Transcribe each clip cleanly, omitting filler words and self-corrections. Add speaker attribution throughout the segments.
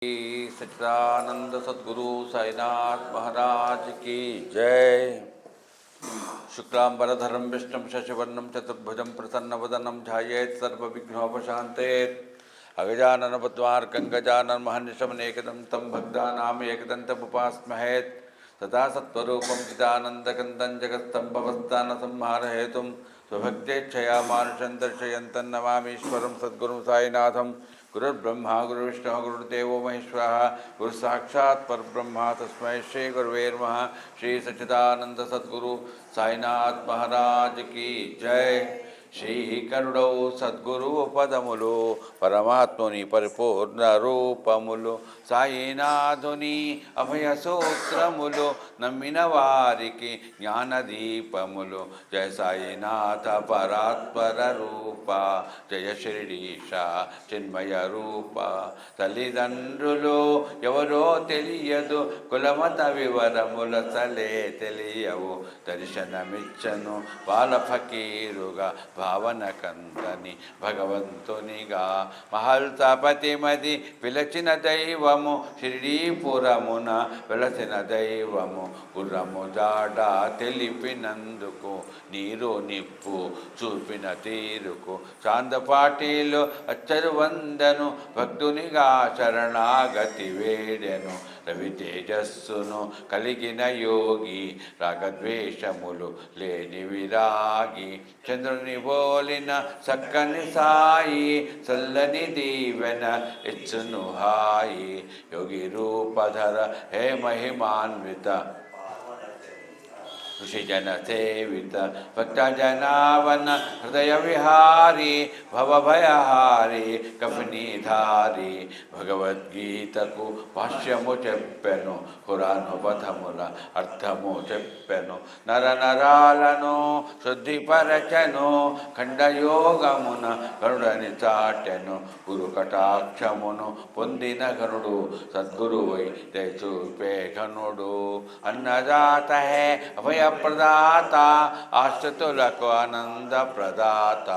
Speaker 1: सच्चिदानंद सद्गुरु साईनाथ महाराज की जय। शुक्लांबरधरं विष्णुं शशिवर्णं चतुर्भुजं प्रसन्नवदनं ध्यायेत् सर्वविघ्नोपशान्तयेत्। अगजाननपद्मार्कं गजाननमहर्निशमनेकदं तं भक्तानाम् एकदन्तमुपास्महे। तथा सत्त्वरूपं चिदानन्दकन्दं जगत्स्तम्भवस्थानसंहारहेतुं स्वभक्तेच्छया मानुषं दर्शयन्तं नमामीश्वरं सद्गुरुं साईनाथं। गुरुर्ब्रह्मा गुरुर्विष्णुः गुरुर्देवो महेश्वरः गुरुसाक्षात् परब्रह्म तस्मै श्री गुरुवे नमः। श्री सच्चिदानंद सद्गुरु साईनाथ महाराज की जय। श्री करुणौ सद्गुरु पदमुलो परमात्मुनि परिपूर्ण रूपमुलो साईनाथुनि अभय सूत्रमुलो नम्मिन वारिकी ज्ञानदीपमुलो। जय साईनाथ परात्पर रूपा जय शिरडीशा चिन्मय रूप। తల్లిదండ్రులు ఎవరో తెలియదు కులమత వివరముల తలే తెలియవు దర్శనమిచ్చను బాల ఫకీరుగా భావన కందని భగవంతునిగా మహల్తాపతిమది పిలచిన దైవము షిరిడీపురమున వెలసిన దైవము గుర్రము జాడ తెలిపినందుకు నీరు నిప్పు చూపిన తీరుకు చాందపాటిలో అచ్చరు వందను భక్తునిగా శరణాగతి వేడెను రవి తేజస్సును కలిగిన యోగి రాగద్వేషములు లేని విరాగి చంద్రుని పోలిన చక్కని సాయి చల్లని దీవెన ఇచ్చును హాయి యోగి రూపధర హే మహిమాన్విత ऋषिजन सेवित भक्तजनावन हृदय विहारी भवभयहारी कफनीधारी భగవద్గీతకు భాష్యము చెప్పెను ఖురాను పథముల అర్థము చెప్పెను నర నరాలను శుద్ధిపరచను ఖండయోగమున గరుడని చాటెను గురు కటాక్షమును పొందిన గరుడు సద్గురువై దయచూపే ఘనుడు అన్నదాత హే అభయ ప్రదాత ఆశ్రితులకు ఆనంద ప్రదాత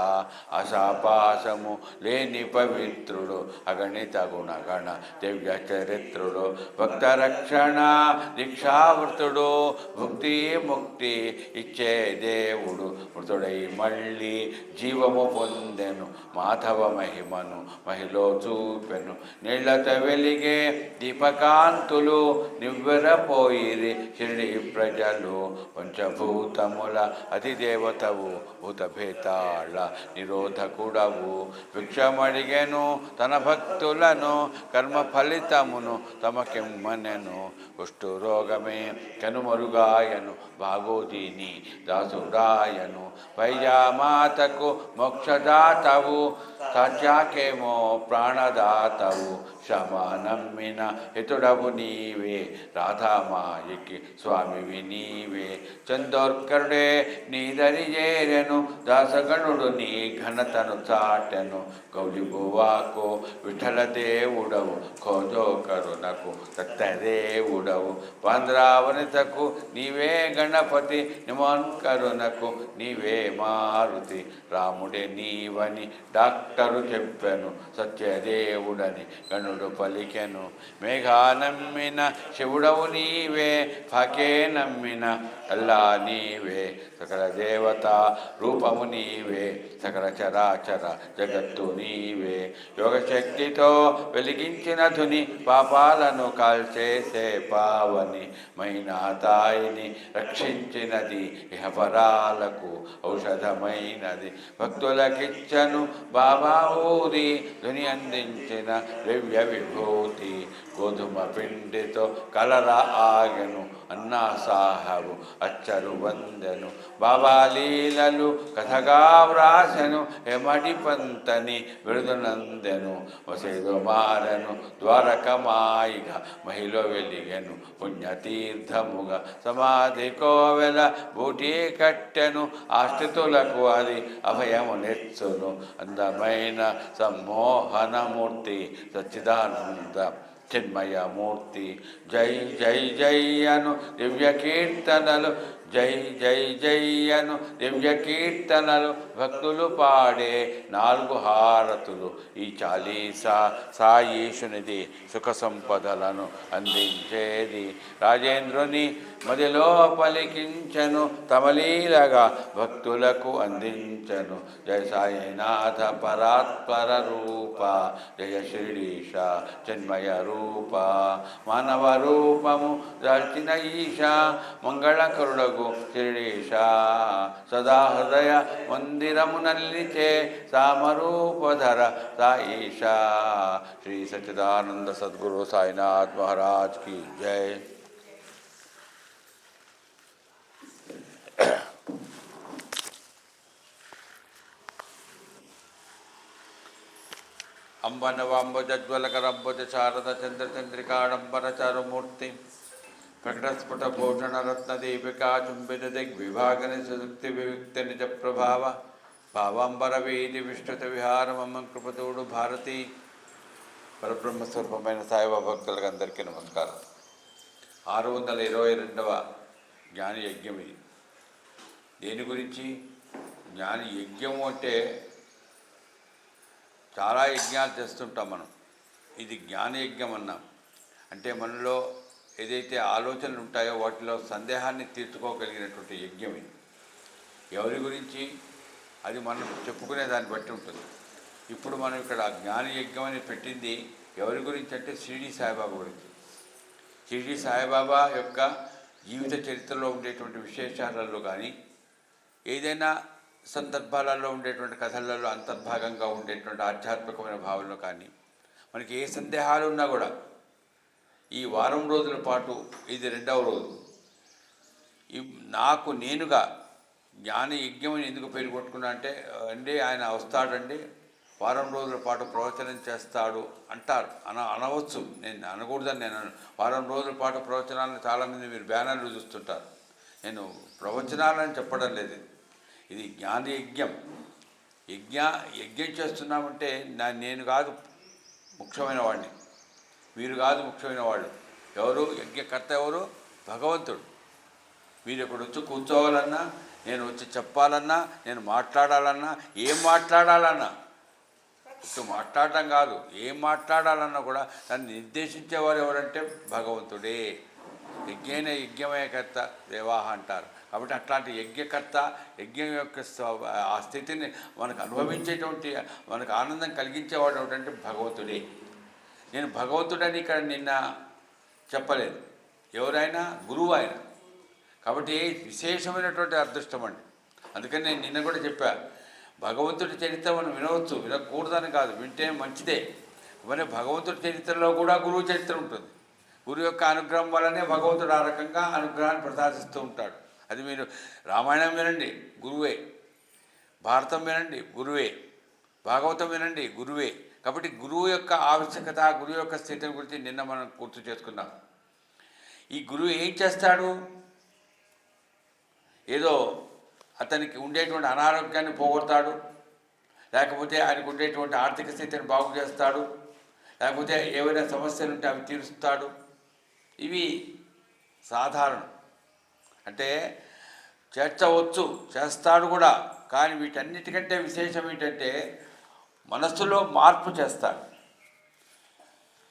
Speaker 1: ఆశాపాసము లేని పవిత్రుడు అగణిత గుణగణ దివ్య చరిత్రుడు భక్త రక్షణ దీక్షావృతుడు భుక్తి ముక్తి ఇచ్చే దేవుడు మృతుడై మళ్ళీ జీవము పొందెను మాధవ మహిమను మహిలో చూపెను నీళ్లత వెలిగే దీపకాంతులు నివ్వెరపోయిరి షిరిడి ప్రజలు పంచభూతముల అధిదేవతవు భూతభేతాళ నిరోధకుడవు భిక్షమడిగెను తన భక్తులను కర్మ ఫలితమును తమకిమ్మనెను కుష్ఠురోగమే కనుమరుగాయను భాగోదీని దాసుడాయను వైజామాతకు మోక్షదాతవు సత్యాకేమో ప్రాణదాతవు శమనమ్మిన హితుడవు నీవే రాధామాయికి స్వామివి నీవే చందోర్కరుడే నీదరి చేరెను దాసగణుడు నీ ఘనతను చాటెను గౌలిబువాకు విఠల దేవుడవు ఖోజో కరుణకు దత్తదేవుడవు పాంద్రావనితకు నీవే గణపతి నిమోన్కరుణకు నీవే మారుతి రాముడే నీవని డాక్టరు చెప్పెను సత్యదేవుడని గణుడు పలికెను మేఘా నమ్మిన శివుడవు నీవే ఫకే నమ్మిన అల్లా నీవే సకల దేవత రూపము నీవే సకల చరాచర జగత్తు నీవే యోగశక్తితో వెలిగించిన ధుని పాపాలను కాల్చేసే పావని మైనాతాయిని రక్షించినది ఇహపరాలకు ఔషధమైనది భక్తులకిచ్చను బాబా ఊరి ధుని అందించిన దివ్య విభూతి గోధుమ పిండితో కలర ఆగెను అన్నా సాహబు అచ్చరు వందెను బాబా లీలలు కథగా వ్రాసెను ఎమడి పంతని విడుదనందెను వసేదో మారెను ద్వారకమాయిగా మహిళ వెలిగెను పుణ్యతీర్థముగా సమాధి కోవెల బూటీ కట్టెను ఆశ్రితులకు అది అభయము నెచ్చును అందమైన సమ్మోహనమూర్తి సచ్చిదానంద చిన్మయమూర్తి జై జై జై అను దివ్య కీర్తనలు జై జై జై అను దివ్య కీర్తనలు భక్తులు పాడే 4 హారతులు ఈ చాలీసా సాయీశునిది సుఖ సంపదలను అందించేది. రాజేంద్రుని మదిలో పలికించను తమలీలగా భక్తులకు అందించను. జయ సాయినాథ పరాత్పర రూప జయ శిరీష చిన్మయ రూప మానవ రూపము దాల్చిన ఈశ మంగళకరుడగు శిరీష సదా హృదయ మందిరము నల్లిచే సామరూపధర సాయిష. శ్రీ సచ్చిదానంద సద్గురు సాయినాథ్ మహారాజ్ की जय. అంబనవాంబోజ్వలకరంబోజ శారద చంద్రచంద్రికాడంబర చారుమూర్తి ప్రకటస్ఫుటభూషణరత్నదీపికా చుంబిత దిగ్విభాగని సుక్తి వివిక్త నిజ ప్రభావ భావాంబర వీధి విష్ణుత విహారమమ్మ కృపతోడు భారతి. పరబ్రహ్మస్వరూపమైన సాయిబాబా భక్తులకు అందరికీ నమస్కారం. 622వ జ్ఞాన యజ్ఞం ఇది. దేని గురించి? జ్ఞాన యజ్ఞము అంటే చాలా యజ్ఞాలు చేస్తుంటాం మనం. ఇది జ్ఞానయజ్ఞం అన్నాం. అంటే మనలో ఏదైతే ఆలోచనలు ఉంటాయో వాటిలో సందేహాన్ని తీర్చుకోగలిగినటువంటి యజ్ఞం ఇది. ఎవరి గురించి? అది మనం చెప్పుకునే దాన్ని బట్టి ఉంటుంది. ఇప్పుడు మనం ఇక్కడ జ్ఞానయజ్ఞం అని పెట్టింది ఎవరి గురించి అంటే షిరిడి సాయిబాబా గురించి. షిరిడి సాయిబాబా యొక్క జీవిత చరిత్రలో ఉండేటువంటి విశేషాలలో కానీ ఏదైనా సందర్భాలలో ఉండేటువంటి కథలలో అంతర్భాగంగా ఉండేటువంటి ఆధ్యాత్మికమైన భావనలో కానీ మనకి ఏ సందేహాలు ఉన్నా కూడా ఈ వారం రోజుల పాటు, ఇది 2వ రోజు, నాకు నేనుగా జ్ఞాన యజ్ఞం అని ఎందుకు పేరు కొట్టుకున్నా అంటే ఆయన వస్తాడండి, వారం రోజుల పాటు ప్రవచనం చేస్తాడు అంటారు. అనవచ్చు, నేను అనకూడదని నేను వారం రోజుల పాటు ప్రవచనాలను చాలామంది మీరు బ్యానర్లు చూస్తుంటారు. నేను ప్రవచనాలని చెప్పడం లేదు. ఇది జ్ఞానయజ్ఞం. యజ్ఞం చేస్తున్నామంటే నేను కాదు ముఖ్యమైన వాడిని, మీరు కాదు ముఖ్యమైన వాళ్ళు. ఎవరు యజ్ఞకర్త? ఎవరు? భగవంతుడు. మీరు ఇక్కడ వచ్చి కూర్చోవాలన్నా, నేను వచ్చి చెప్పాలన్నా, నేను మాట్లాడాలన్నా, ఏం మాట్లాడాలన్నా, ఇప్పుడు మాట్లాడటం కాదు, ఏం మాట్లాడాలన్నా కూడా దాన్ని నిర్దేశించేవారు ఎవరంటే భగవంతుడే. యజ్ఞైన యజ్ఞమయకర్త దేవాహ అంటారు. కాబట్టి అట్లాంటి యజ్ఞకర్త, యజ్ఞం యొక్క ఆ స్థితిని మనకు అనుభవించేటువంటి, మనకు ఆనందం కలిగించేవాడు ఏమిటంటే భగవంతుడే. నేను భగవంతుడని ఇక్కడ నిన్న చెప్పలేదు, ఎవరైనా గురువు ఆయన. కాబట్టి విశేషమైనటువంటి అదృష్టం అండి. అందుకని నేను నిన్న కూడా చెప్పాను, భగవంతుడి చరిత్ర మనం వినవచ్చు, వినకూడదని కాదు, వింటే మంచిదే. మరి భగవంతుడి చరిత్రలో కూడా గురువు చరిత్ర ఉంటుంది. గురువు యొక్క అనుగ్రహం వల్లనే భగవంతుడు ఆ రకంగా అనుగ్రహాన్ని ప్రసాదిస్తూ ఉంటాడు. అది మీరు రామాయణం వినండి, గురువే. భారతం వినండి, గురువే. భాగవతం వినండి, గురువే. కాబట్టి గురువు యొక్క ఆవశ్యకత, గురువు యొక్క స్థితిని గురించి నిన్న మనం గుర్తు చేసుకున్నాం. ఈ గురువు ఏం చేస్తాడు? ఏదో అతనికి ఉండేటువంటి అనారోగ్యాన్ని పోగొడతాడు, లేకపోతే ఆయనకు ఉండేటువంటి ఆర్థిక స్థితిని బాగు చేస్తాడు, లేకపోతే ఏవైనా సమస్యలు ఉంటే అవి తీరుస్తాడు. ఇవి సాధారణం. అంటే చేర్చవచ్చు, చేస్తాడు కూడా. కానీ వీటన్నిటికంటే విశేషం ఏంటంటే మనస్సులో మార్పు చేస్తాడు.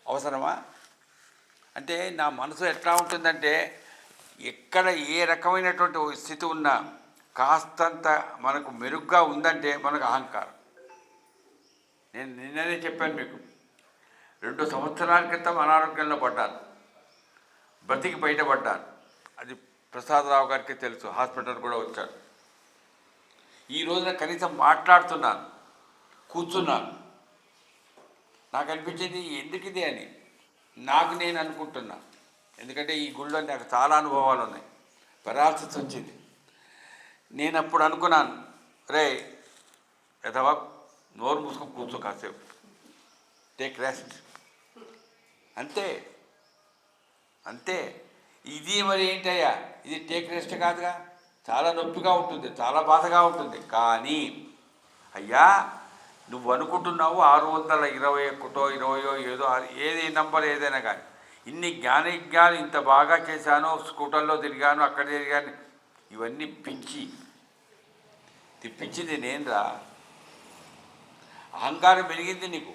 Speaker 1: అవసరమా? అంటే నా మనసు ఎట్లా ఉంటుందంటే, ఎక్కడ ఏ రకమైనటువంటి స్థితి ఉన్నా కాస్తంత మనకు మెరుగ్గా ఉందంటే మనకు అహంకారం. నేను నిన్ననే చెప్పాను మీకు, 2 సంవత్సరాల క్రితం అనారోగ్యంలో పడ్డాను, బ్రతికి బయటపడ్డాను. అది ప్రసాదరావు గారికి తెలుసు, హాస్పిటల్ కూడా వచ్చాడు. ఈ రోజున కనీసం మాట్లాడుతున్నాను, కూర్చున్నాను. నాకు అనిపించింది ఎందుకు ఇది అని నాకు నేను అనుకుంటున్నా. ఎందుకంటే ఈ గుళ్ళో నాకు చాలా అనుభవాలు ఉన్నాయి. పెరాలసిస్ వచ్చింది. నేను అప్పుడు అనుకున్నాను, రే ఎదవా నోరు మూసుకొని కూర్చో, కాసేపు టేక్ రెస్ట్, అంతే అంతే. ఇది మరి ఏంటయ్యా, ఇది టేక్ రెస్ట్ కాదుగా, చాలా నొప్పిగా ఉంటుంది, చాలా బాధగా ఉంటుంది. కానీ అయ్యా నువ్వు అనుకుంటున్నావు 621 20 ఏదో, ఏది నంబర్ ఏదైనా కానీ, ఇన్ని జ్ఞానయజ్ఞాలు ఇంత బాగా చేశాను, స్కూటర్లో తిరిగాను, అక్కడ తిరిగాను, ఇవన్నీ పిచ్చి. తిప్పించింది నేనురా. అహంకారం పెరిగింది నీకు.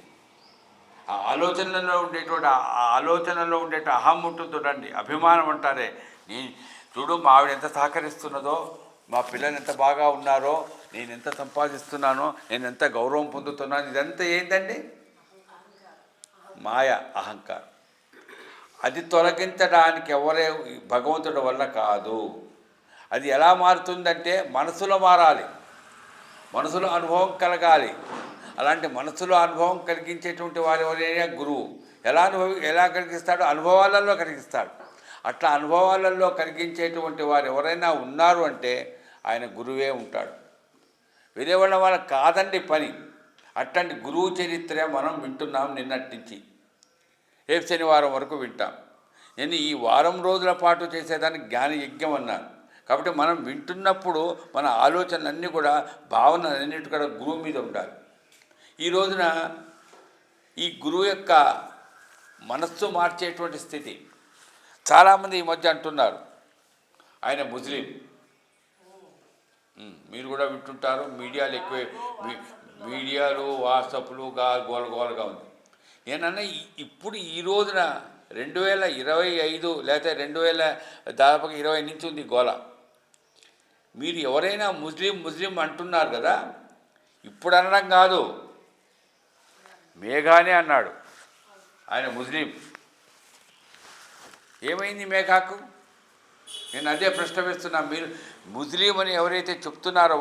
Speaker 1: ఆ ఆలోచనలో ఉండేటువంటి అహం ఉంటుంది చూడండి, అభిమానం అంటారే. నేను చూడు మా ఆవిడ ఎంత సహకరిస్తున్నదో, మా పిల్లలు ఎంత బాగా ఉన్నారో, నేను ఎంత సంపాదిస్తున్నానో, నేను ఎంత గౌరవం పొందుతున్నాను, ఇదంతా ఏంటండి? మాయ, అహంకారం. అది తొలగించడానికి భగవంతుడి వల్ల కాదు. అది ఎలా మారుతుందంటే మనసులో మారాలి, మనసులో అనుభవం కలగాలి. అలాంటి మనసులో అనుభవం కలిగించేటువంటి వారు ఎవరైనా గురువు. ఎలా కలిగిస్తాడు? అనుభవాలలో కలిగిస్తాడు. అట్లా అనుభవాలలో కలిగించేటువంటి వారు ఎవరైనా ఉన్నారు అంటే ఆయన గురువే ఉంటాడు. వేరే వాళ్ళకి కాదండి పని. అట్లాంటి గురువు చరిత్ర మనం వింటున్నాం నిన్నటి నుంచి. రేపు శనివారం వరకు వింటాం. నేను ఈ వారం రోజుల పాటు చేసేదాన్ని జ్ఞాన యజ్ఞం అన్నాను. కాబట్టి మనం వింటున్నప్పుడు మన ఆలోచనలన్నీ కూడా, భావనలన్నిటి కూడా గురువు మీద ఉండాలి. ఈ రోజున ఈ గురువు యొక్క మనస్సు మార్చేటువంటి స్థితి. చాలామంది ఈ మధ్య అంటున్నారు ఆయన ముస్లిం. మీరు కూడా వింటుంటారు. మీడియాలు ఎక్కువ, మీడియాలు వాట్సాప్లు గోలగోలగా ఉంది. నేనన్నా ఇప్పుడు ఈ రోజున 2025 లేకపోతే 2020 నుంచి ఉంది గోల. మీరు ఎవరైనా ముస్లిం అంటున్నారు కదా, ఇప్పుడు అనడం కాదు, మేఘానే అన్నాడు ఆయన ముస్లిం. ఏమైంది మేఘాకు? నేను అదే ప్రశ్న వేస్తున్నా. మీరు ముస్లిం అని ఎవరైతే చెప్తున్నారో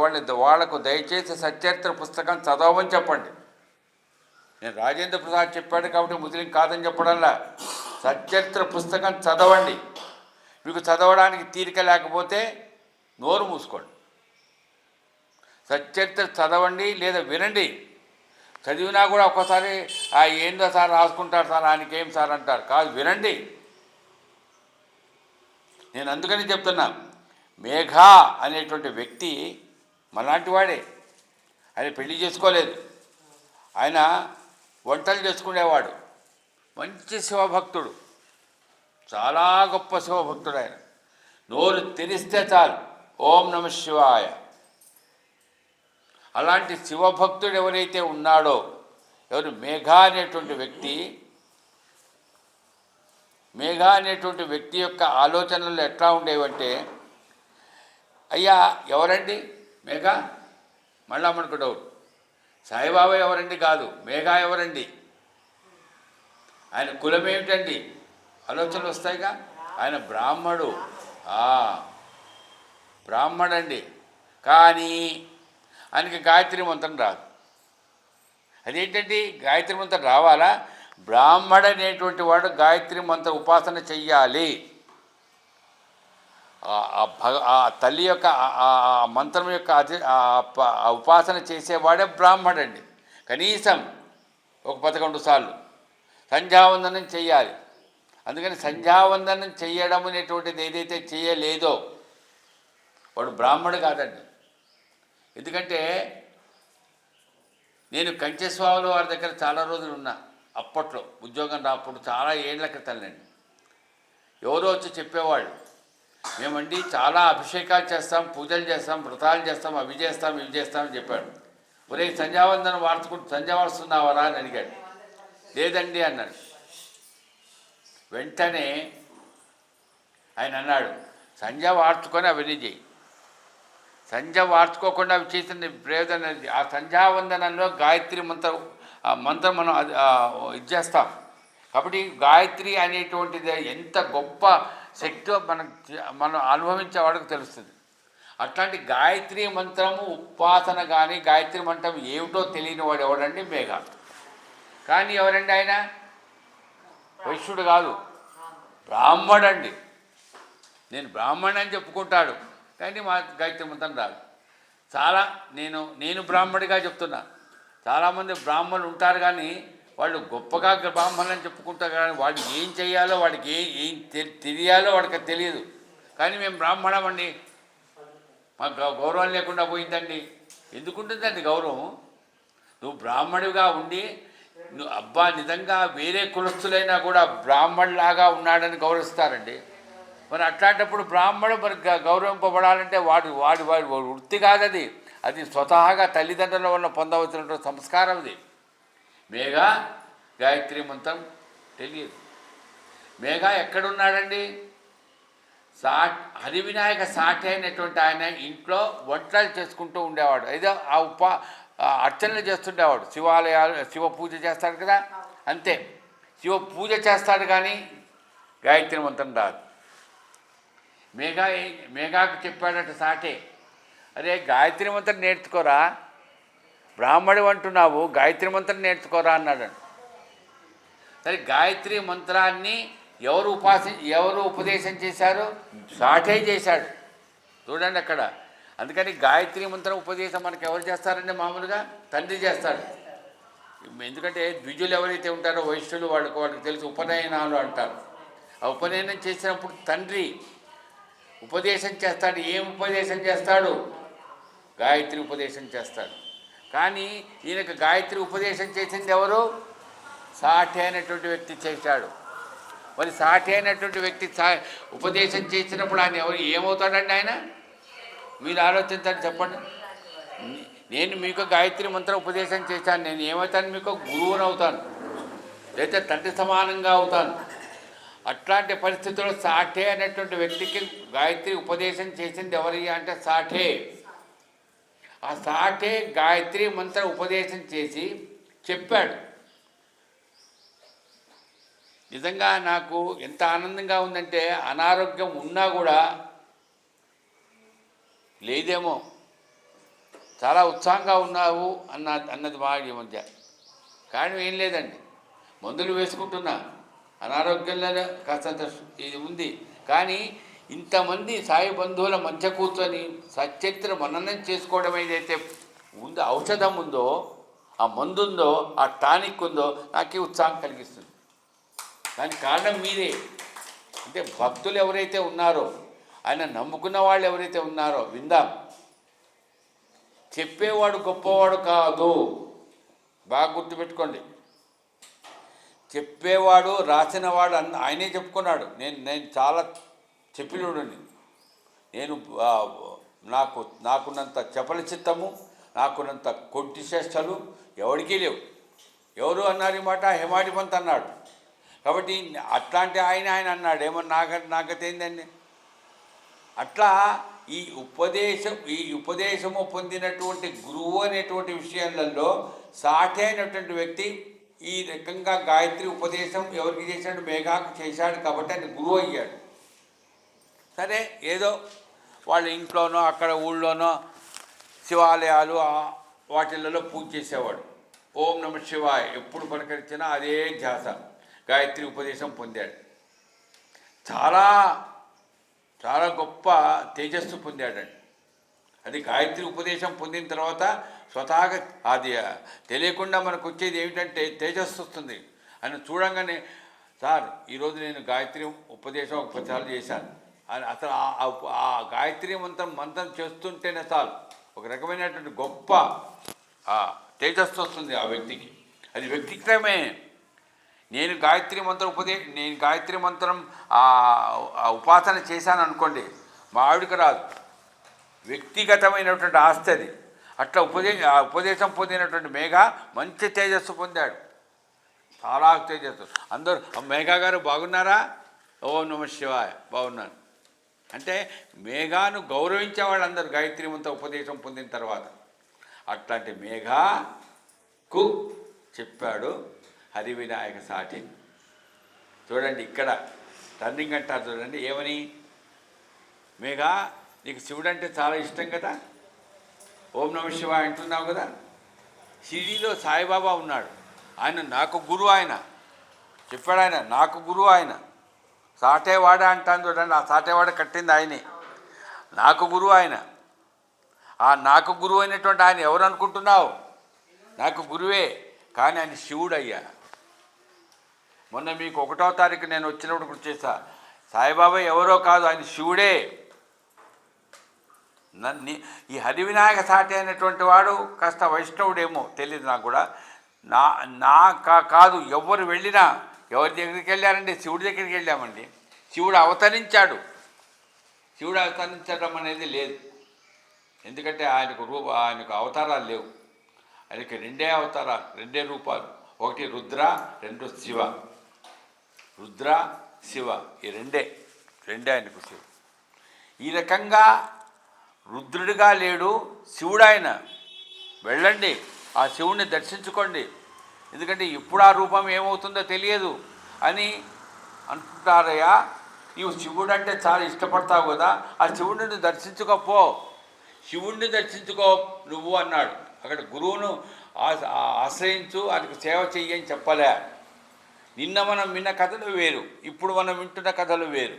Speaker 1: వాళ్లకు దయచేసి సచరిత్ర పుస్తకం చదవమని చెప్పండి. నేను రాజేంద్ర ప్రసాద్ చెప్పాడు కాబట్టి ముస్లిం కాదని చెప్పడంలా, సచరిత్ర పుస్తకం చదవండి. మీకు చదవడానికి తీరిక లేకపోతే నోరు మూసుకోండి. సచరిత్ర చదవండి లేదా వినండి. చదివినా కూడా ఒక్కోసారి ఏందో సార్ రాసుకుంటారు సార్, ఆయనకేం సార్ అంటారు. కాదు, వినండి. నేను అందుకని చెప్తున్నా, మేఘా అనేటువంటి వ్యక్తి మనలాంటి వాడే. ఆయన పెళ్లి చేసుకోలేదు, ఆయన వంటలు చేసుకునేవాడు. మంచి శివభక్తుడు, చాలా గొప్ప శివభక్తుడు ఆయన. నోరు తెరిస్తే చాలు ఓం నమ శివాయ. అలాంటి శివభక్తుడు ఎవరైతే ఉన్నాడో, ఎవరు మేఘా అనేటువంటి వ్యక్తి, మేఘా అనేటువంటి వ్యక్తి యొక్క ఆలోచనలు ఎట్లా ఉండేవంటే, అయ్యా ఎవరండి మేఘా? మళ్ళా మనకు డౌట్, సాయిబాబా ఎవరండి? కాదు, మేఘా ఎవరండి? ఆయన కులం ఏమిటండి? ఆలోచనలు వస్తాయిగా. ఆయన బ్రాహ్మడండి. కానీ ఆయనకి గాయత్రి మంత్రం రాదు. అదేంటండి, గాయత్రి మంత్రం రావాలా? బ్రాహ్మడు అనేటువంటి వాడు గాయత్రి మంత్ర ఉపాసన చెయ్యాలి. ఆ తల్లి యొక్క మంత్రం యొక్క ఉపాసన చేసేవాడే బ్రాహ్మడండి. కనీసం ఒక 11 సార్లు సంధ్యావందనం చెయ్యాలి. అందుకని సంధ్యావందనం చెయ్యడం అనేటువంటిది ఏదైతే చేయలేదో వాడు బ్రాహ్మడు కాదండి. ఎందుకంటే నేను కంచెస్వాముల వారి దగ్గర చాలా రోజులు ఉన్నా. అప్పట్లో ఉద్యోగం రాప్పుడు, చాలా ఏళ్ల క్రితంలండి. ఎవరో వచ్చి చెప్పేవాళ్ళు, మేమండి చాలా అభిషేకాలు చేస్తాం, పూజలు చేస్తాం, వ్రతాలు చేస్తాం, అవి చేస్తాం, ఇవి చేస్తామని చెప్పాడు. ఒరే సంధ్యావందనం సంధ్యావాడుస్తున్నావరా అని అడిగాడు. లేదండి అన్నాడు. వెంటనే ఆయన అన్నాడు, సంధ్య వార్చుకొని అవన్నీ చేయి. సంధ్య వార్చుకోకుండా అవి చేసిన ప్రయోజనం. ఆ సంధ్యావందనంలో గాయత్రి మంత్రం మనం ఇది చేస్తాం. కాబట్టి గాయత్రి అనేటువంటిది ఎంత గొప్ప శక్తి మనం అనుభవించే వాడికి తెలుస్తుంది. అట్లాంటి గాయత్రి మంత్రము ఉపాసన కానీ, గాయత్రి మంత్రం ఏమిటో తెలియని వాడు ఎవడండి? మేఘా. కానీ ఎవరండి ఆయన? వైశ్యుడు కాదు, బ్రాహ్మడండి. నేను బ్రాహ్మణ్ అని చెప్పుకుంటాడు, కానీ మా గాయత్రి మంత్రం రాదు. నేను బ్రాహ్మడిగా చెప్తున్నా. చాలామంది బ్రాహ్మణులు ఉంటారు, కానీ వాళ్ళు గొప్పగా బ్రాహ్మణులు అని చెప్పుకుంటారు, కానీ వాడు ఏం చేయాలో, వాడికి ఏం తెలియాలో వాడికి తెలియదు. కానీ మేము బ్రాహ్మణం అండి, మాకు గౌరవం లేకుండా పోయిందండి. ఎందుకుంటుందండి గౌరవం? నువ్వు బ్రాహ్మడిగా ఉండి నిజంగా వేరే కులస్తులైనా కూడా బ్రాహ్మణులాగా ఉన్నాడని గౌరవిస్తారండి. మరి అట్లాంటప్పుడు బ్రాహ్మడు మరి గౌరవింపబడాలంటే వాడు వాడి వాడి వృత్తి కాదది, అది స్వతహాగా తల్లిదండ్రుల వల్ల పొందవలసినటువంటి సంస్కారం అది. మేఘ గాయత్రి మంత్రం తెలియదు. మేఘ ఎక్కడున్నాడండి? హరివినాయక సాటి అయినటువంటి ఆయన ఇంట్లో వంటలు చేసుకుంటూ ఉండేవాడు. ఏదో అర్చనలు చేస్తుండేవాడు. శివాలయాలు శివ పూజ చేస్తాడు కదా, అంతే. శివ పూజ చేస్తాడు కానీ గాయత్రి మంత్రం రాదు. మేఘాకు చెప్పాడట సాటే, అరే గాయత్రి మంత్రం నేర్చుకోరా, బ్రాహ్మడు అంటున్నావు, గాయత్రి మంత్రం నేర్చుకోరా అన్నాడు. సరే గాయత్రి మంత్రాన్ని ఎవరు ఉపదేశం చేశారు? సాటే చేశాడు. చూడండి అక్కడ. అందుకని గాయత్రి మంత్రం ఉపదేశం మనకు ఎవరు చేస్తారండి? మామూలుగా తండ్రి చేస్తాడు. ఎందుకంటే ద్విజులు ఎవరైతే ఉంటారో వైశ్యులు, వాళ్ళకి తెలుసు, ఉపనయనాలు అంటారు. ఆ ఉపనయనం చేసినప్పుడు తండ్రి ఉపదేశం చేస్తాడు. ఏం ఉపదేశం చేస్తాడు? గాయత్రి ఉపదేశం చేస్తాడు. కానీ ఈయనకు గాయత్రి ఉపదేశం చేసింది ఎవరు? సాటి అయినటువంటి వ్యక్తి చేశాడు. మరి సాటి అయినటువంటి వ్యక్తి ఉపదేశం చేసినప్పుడు ఆయన ఏమవుతాడండి? ఆయన మీరు ఆలోచించండి, చెప్పండి. నేను మీకు గాయత్రి మంత్రం ఉపదేశం చేశాను, నేను ఏమవుతాను? మీకు గురువుని అవుతాను, లేదా తండ్రి సమానంగా అవుతాను. అట్లాంటి పరిస్థితుల్లో సాఠే అనేటువంటి వ్యక్తికి గాయత్రి ఉపదేశం చేసింది ఎవరి అంటే సాఠే. ఆ సాఠే గాయత్రి మంత్ర ఉపదేశం చేసి చెప్పాడు. నిజంగా నాకు ఎంత ఆనందంగా ఉందంటే, అనారోగ్యం ఉన్నా కూడా లేదేమో, చాలా ఉత్సాహంగా ఉన్నావు అన్నది మా ఈ మధ్య. కారణం ఏం లేదండి, మందులు వేసుకుంటున్నా, అనారోగ్యంలో కాస్తంత ఇది ఉంది. కానీ ఇంతమంది సాయి బంధువుల మధ్య కూర్చొని సచరిత్ర మననం చేసుకోవడం ఏదైతే ఉందో, ఔషధం ఉందో, ఆ మందు ఉందో, ఆ టానిక్ ఉందో, నాకు ఉత్సాహం కలిగిస్తుంది. దానికి కారణం మీరే. అంటే భక్తులు ఎవరైతే ఉన్నారో, ఆయన నమ్ముకున్న వాళ్ళు ఎవరైతే ఉన్నారో, విందాం. చెప్పేవాడు గొప్పవాడు కాదు, బాగా గుర్తుపెట్టుకోండి. చెప్పేవాడు, రాసినవాడు ఆయనే చెప్పుకున్నాడు. నేను చాలా చెప్పినోడిని. నేను నాకున్నంత చపల చిత్తము, నాకున్నంత కొట్టి చేష్టలు ఎవరికీ లేవు. ఎవరు అన్నారు ఈ మాట? హేమాడిపంత్ అన్నాడు. కాబట్టి అట్లాంటి ఆయన అన్నాడు. ఏమన్నా నాకతేందండి? అట్లా ఈ ఉపదేశము పొందినటువంటి గురువు అనేటువంటి విషయాలలో సాటి అయినటువంటి వ్యక్తి ఈ రకంగా గాయత్రి ఉపదేశం ఎవరికి చేశాడు? మేఘాకు చేశాడు. కాబట్టి ఆయన గురువు అయ్యాడు. సరే, ఏదో వాళ్ళ ఇంట్లోనో అక్కడ ఊళ్ళోనో శివాలయాలు వాటిలలో పూజ చేసేవాడు. ఓం నమ శివాయ ఎప్పుడు పలకరించినా అదే ధ్యాస. గాయత్రి ఉపదేశం పొందాడు. చాలా చాలా గొప్ప తేజస్సు పొందాడండి. అది గాయత్రి ఉపదేశం పొందిన తర్వాత స్వతహాగా అది తెలియకుండా మనకు వచ్చేది ఏమిటంటే తేజస్సు వస్తుంది. అని చూడంగానే, సార్ ఈరోజు నేను గాయత్రి ఉపదేశం ఒక 10 సార్లు చేశాను అని అసలు ఆ గాయత్రి మంత్రం చేస్తుంటేనే చాలు ఒక రకమైనటువంటి గొప్ప తేజస్సు వస్తుంది ఆ వ్యక్తికి. అది వ్యక్తిగతమే. నేను గాయత్రి మంత్రం ఉపాసన చేశాను అనుకోండి, మా ఆవిడకి రాదు. వ్యక్తిగతమైనటువంటి ఆస్తి అది. అట్లా ఉపదేశం పొందినటువంటి మేఘ మంచి తేజస్సు పొందాడు, చాలా తేజస్సు. అందరూ మేఘా గారు బాగున్నారా? ఓం నమ శివాయ బాగున్నాను అంటే మేఘాను గౌరవించే వాళ్ళందరూ గాయత్రి మంత్ర ఉపదేశం పొందిన తర్వాత. అట్లాంటి మేఘకు చెప్పాడు హరివినాయక సాటి. చూడండి ఇక్కడ టర్నింగ్ అంటారు చూడండి. ఏమని? మేఘా, నీకు శివుడు అంటే చాలా ఇష్టం కదా, ఓం నమ శివాయ అంటున్నావు కదా. షిరిడీలో సాయిబాబా ఉన్నాడు, ఆయన నాకు గురువు. ఆయన చెప్పాడు, ఆయన నాకు గురువు. ఆయన సాటేవాడ అంటాను చూడండి, ఆ సాటేవాడ కట్టింది ఆయనే. నాకు గురువు ఆయన. ఆ నాకు గురువు అయినటువంటి ఆయన ఎవరు అనుకుంటున్నావు? నాకు గురువే, కానీ ఆయన శివుడు అయ్యా. మొన్న మీకు 1వ తారీఖు నేను వచ్చినప్పుడు గుర్తు చేశా, సాయిబాబా ఎవరో కాదు, ఆయన శివుడే. ఈ హరివినాయక సాటి అయినటువంటి వాడు కాస్త వైష్ణవుడేమో తెలియదు నాకు కూడా. కాదు, ఎవరు వెళ్ళినా, ఎవరి దగ్గరికి వెళ్ళారండి? శివుడి దగ్గరికి వెళ్ళామండి. శివుడు అవతరించాడు శివుడు అవతరించడం అనేది లేదు. ఎందుకంటే ఆయనకు అవతారాలు లేవు. ఆయనకి రెండే అవతారాలు, రెండే రూపాలు. ఒకటి రుద్ర, రెండు శివ. రుద్ర, శివ, ఈ రెండే ఆయనకు శివుడు. ఈ రకంగా రుద్రుడిగా లేడు శివుడు. ఆయన వెళ్ళండి, ఆ శివుడిని దర్శించుకోండి. ఎందుకంటే ఇప్పుడు ఆ రూపం ఏమవుతుందో తెలియదు అని అంటారయ్యా. నీవు శివుడు అంటే చాలా ఇష్టపడతావు కదా, ఆ శివుడిని దర్శించుకోపో, శివుడిని దర్శించుకో నువ్వు అన్నాడు. అక్కడ గురువును ఆశ్రయించు, ఆయనకు సేవ చెయ్యని చెప్పలే. నిన్న మనం విన్న కథలు వేరు, ఇప్పుడు మనం వింటున్న కథలు వేరు.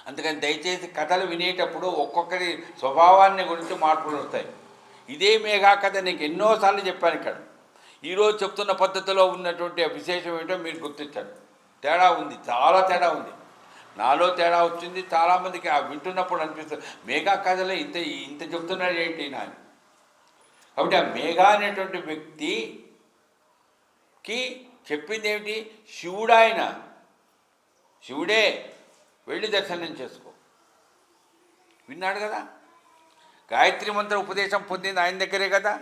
Speaker 1: అందుకని దయచేసి కథలు వినేటప్పుడు ఒక్కొక్కరి స్వభావాన్ని గురించి మార్పులు వస్తాయి. ఇదే మేఘా కథ నీకు ఎన్నోసార్లు చెప్పాను. ఇక్కడ ఈరోజు చెప్తున్న పద్ధతిలో ఉన్నటువంటి విశేషం ఏంటో మీరు గుర్తించండి. తేడా ఉంది, చాలా తేడా ఉంది. నాలో తేడా వచ్చింది, చాలామందికి ఆ వింటున్నప్పుడు అనిపిస్తుంది మేఘా కథలో ఇంత చెప్తున్నాడు ఏంటి నా. కాబట్టి ఆ మేఘా అనేటువంటి వ్యక్తికి చెప్పింది ఏమిటి? శివుడు. ఆయన శివుడే, వెళ్ళి దర్శనం చేసుకో. విన్నాడు కదా. గాయత్రి మంత్ర ఉపదేశం పొందింది ఆయన దగ్గరే కదా.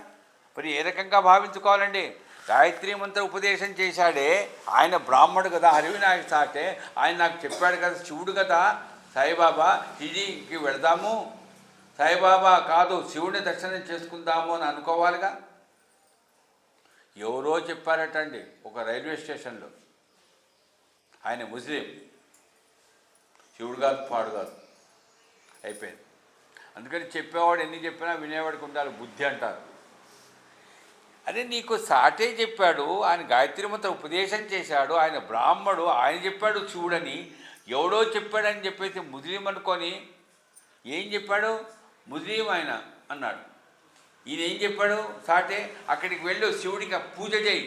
Speaker 1: మరి ఏ రకంగా భావించుకోవాలండి? గాయత్రి మంత్ర ఉపదేశం చేశాడే ఆయన, బ్రాహ్మడు కదా, హరివినాయక సాటే. ఆయన నాకు చెప్పాడు కదా, శివుడు కదా. సాయిబాబా షిరిడీకి వెళదాము, సాయిబాబా కాదు శివుడిని దర్శనం చేసుకుందాము అని అనుకోవాలిగా. ఎవరో చెప్పారటండి ఒక రైల్వే స్టేషన్లో. ఆయన ముస్లిం, శివుడు కాదు పాడు కాదు, అయిపోయింది. అందుకని చెప్పేవాడు ఎన్ని చెప్పినా వినేవాడికి ఉండాలి బుద్ధి అంటారు. అదే నీకు సాటే చెప్పాడు, ఆయన గాయత్రి మంత్ర ఉపదేశం చేశాడు, ఆయన బ్రాహ్మడు, ఆయన చెప్పాడు శివుడని. ఎవడో చెప్పాడని చెప్పేసి ముస్లిం అనుకొని ఏం చెప్పాడు? ముస్లిం ఆయన అన్నాడు. ఈయన ఏం చెప్పాడు? సాటే అక్కడికి వెళ్ళు, శివుడికి పూజ చేయి,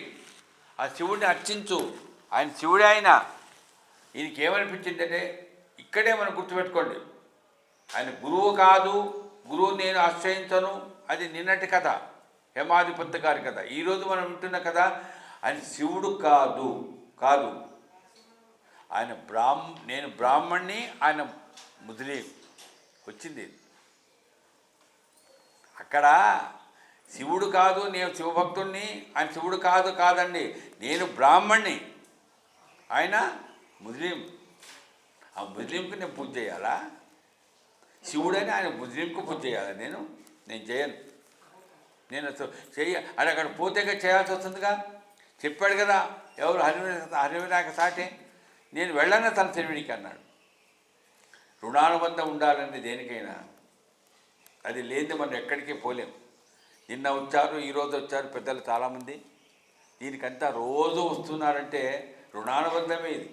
Speaker 1: ఆ శివుడిని అర్చించు, ఆయన శివుడే. ఆయన ఈయనకి ఏమనిపించిందంటే, ఇక్కడే మనం గుర్తుపెట్టుకోండి, ఆయన గురువు కాదు, గురువు నేను ఆశ్రయించను, అది నిన్నటి కథ, హేమాధిపతి గారి కథ. ఈరోజు మనం వింటున్న కథ ఆయన శివుడు కాదు, ఆయన నేను బ్రాహ్మణ్ణి, ఆయన ముస్లిం. వచ్చింది అక్కడ. శివుడు కాదు, నేను శివభక్తుణ్ణి, ఆయన శివుడు కాదండి, నేను బ్రాహ్మణ్ణి, ఆయన ముస్లిం. ఆ ముస్లింకి నేను పూజ చేయాలా? శివుడని ఆయన ముస్లింకు పూజ చేయాలా? నేను చేయను. నేను అది అక్కడ పోతేగా చేయాల్సి వస్తుందిగా. చెప్పాడు కదా ఎవరు? హరివినాయక సాటే. నేను వెళ్ళను తన శివుడికి అన్నాడు. రుణానుబంధం ఉండాలండి దేనికైనా. అది లేనిది మనం ఎక్కడికి పోలేం. నిన్న వచ్చారు, ఈరోజు వచ్చారు పెద్దలు చాలామంది. దీనికంతా రోజు వస్తున్నారంటే రుణానుబంధమే ఇది.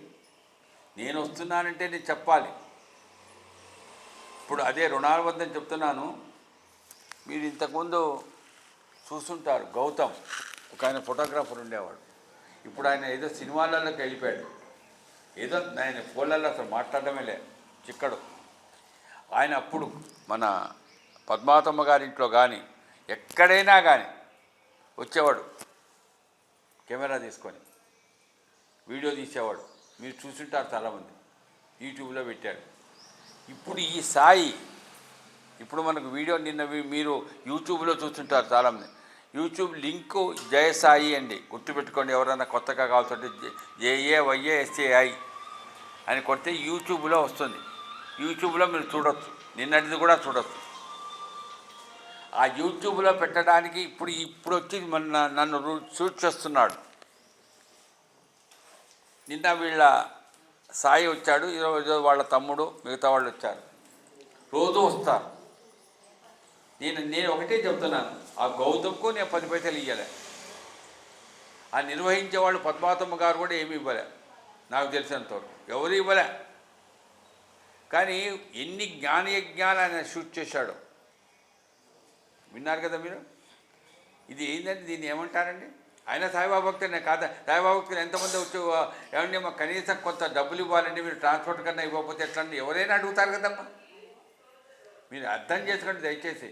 Speaker 1: నేను వస్తున్నానంటే నేను చెప్పాలి. ఇప్పుడు అదే రుణానుబంధం చెప్తున్నాను. మీరు ఇంతకుముందు చూస్తుంటారు, గౌతమ్ ఒక ఆయన ఫోటోగ్రాఫర్ ఉండేవాడు. ఇప్పుడు ఆయన ఏదో సినిమాలలోకి వెళ్ళిపోయాడు. ఏదో ఆయన ఫోన్లలో అసలు మాట్లాడడమే లే, చిక్కడు. ఆయన అప్పుడు మన పద్మావతమ్మ గారింట్లో కానీ ఎక్కడైనా కానీ వచ్చేవాడు, కెమెరా తీసుకొని వీడియో తీసేవాడు. మీరు చూసుంటారు చాలామంది, యూట్యూబ్లో పెట్టాడు. ఇప్పుడు ఈ సాయి, ఇప్పుడు మనకు వీడియో నిన్న మీరు యూట్యూబ్లో చూస్తుంటారు చాలామంది. యూట్యూబ్ లింకు జయసాయి అండి, గుర్తుపెట్టుకోండి. ఎవరైనా కొత్తగా కావాల్సింటే JAYASAI అని కొడితే యూట్యూబ్లో వస్తుంది. యూట్యూబ్లో మీరు చూడొచ్చు, నిన్నటిది కూడా చూడొచ్చు. ఆ యూట్యూబ్లో పెట్టడానికి ఇప్పుడు వచ్చి నన్ను షూట్ చేస్తున్నాడు. నిన్న వీళ్ళ సాయి వచ్చాడు, ఈరోజు వాళ్ళ తమ్ముడు, మిగతా వాళ్ళు వచ్చారు. రోజు వస్తారు. నేను ఒకటే చెప్తున్నాను, ఆ గౌతమ్కు నేను 10 పైసలు ఇవ్వలే. ఆ నిర్వహించేవాళ్ళు పద్మావతమ్మ గారు కూడా ఏమి ఇవ్వలే, నాకు తెలిసినంతవరకు ఎవరు ఇవ్వలే. కానీ ఎన్ని జ్ఞానయజ్ఞాలు ఆయన షూట్ చేశాడో విన్నారు కదా మీరు. ఇది ఏంటంటే దీన్ని ఏమంటారండి? ఆయన సాయిబాబా భక్తులు కాదా? సాయిబాబా భక్తులు ఎంతమంది వచ్చి ఏమండి మాకు కనీసం కొంత డబ్బులు ఇవ్వాలండి, మీరు ట్రాన్స్పోర్ట్ కన్నా ఇవ్వకపోతే ఎట్లా అండి? ఎవరైనా అడుగుతారు కదమ్మా. మీరు అర్థం చేసుకోండి దయచేసి.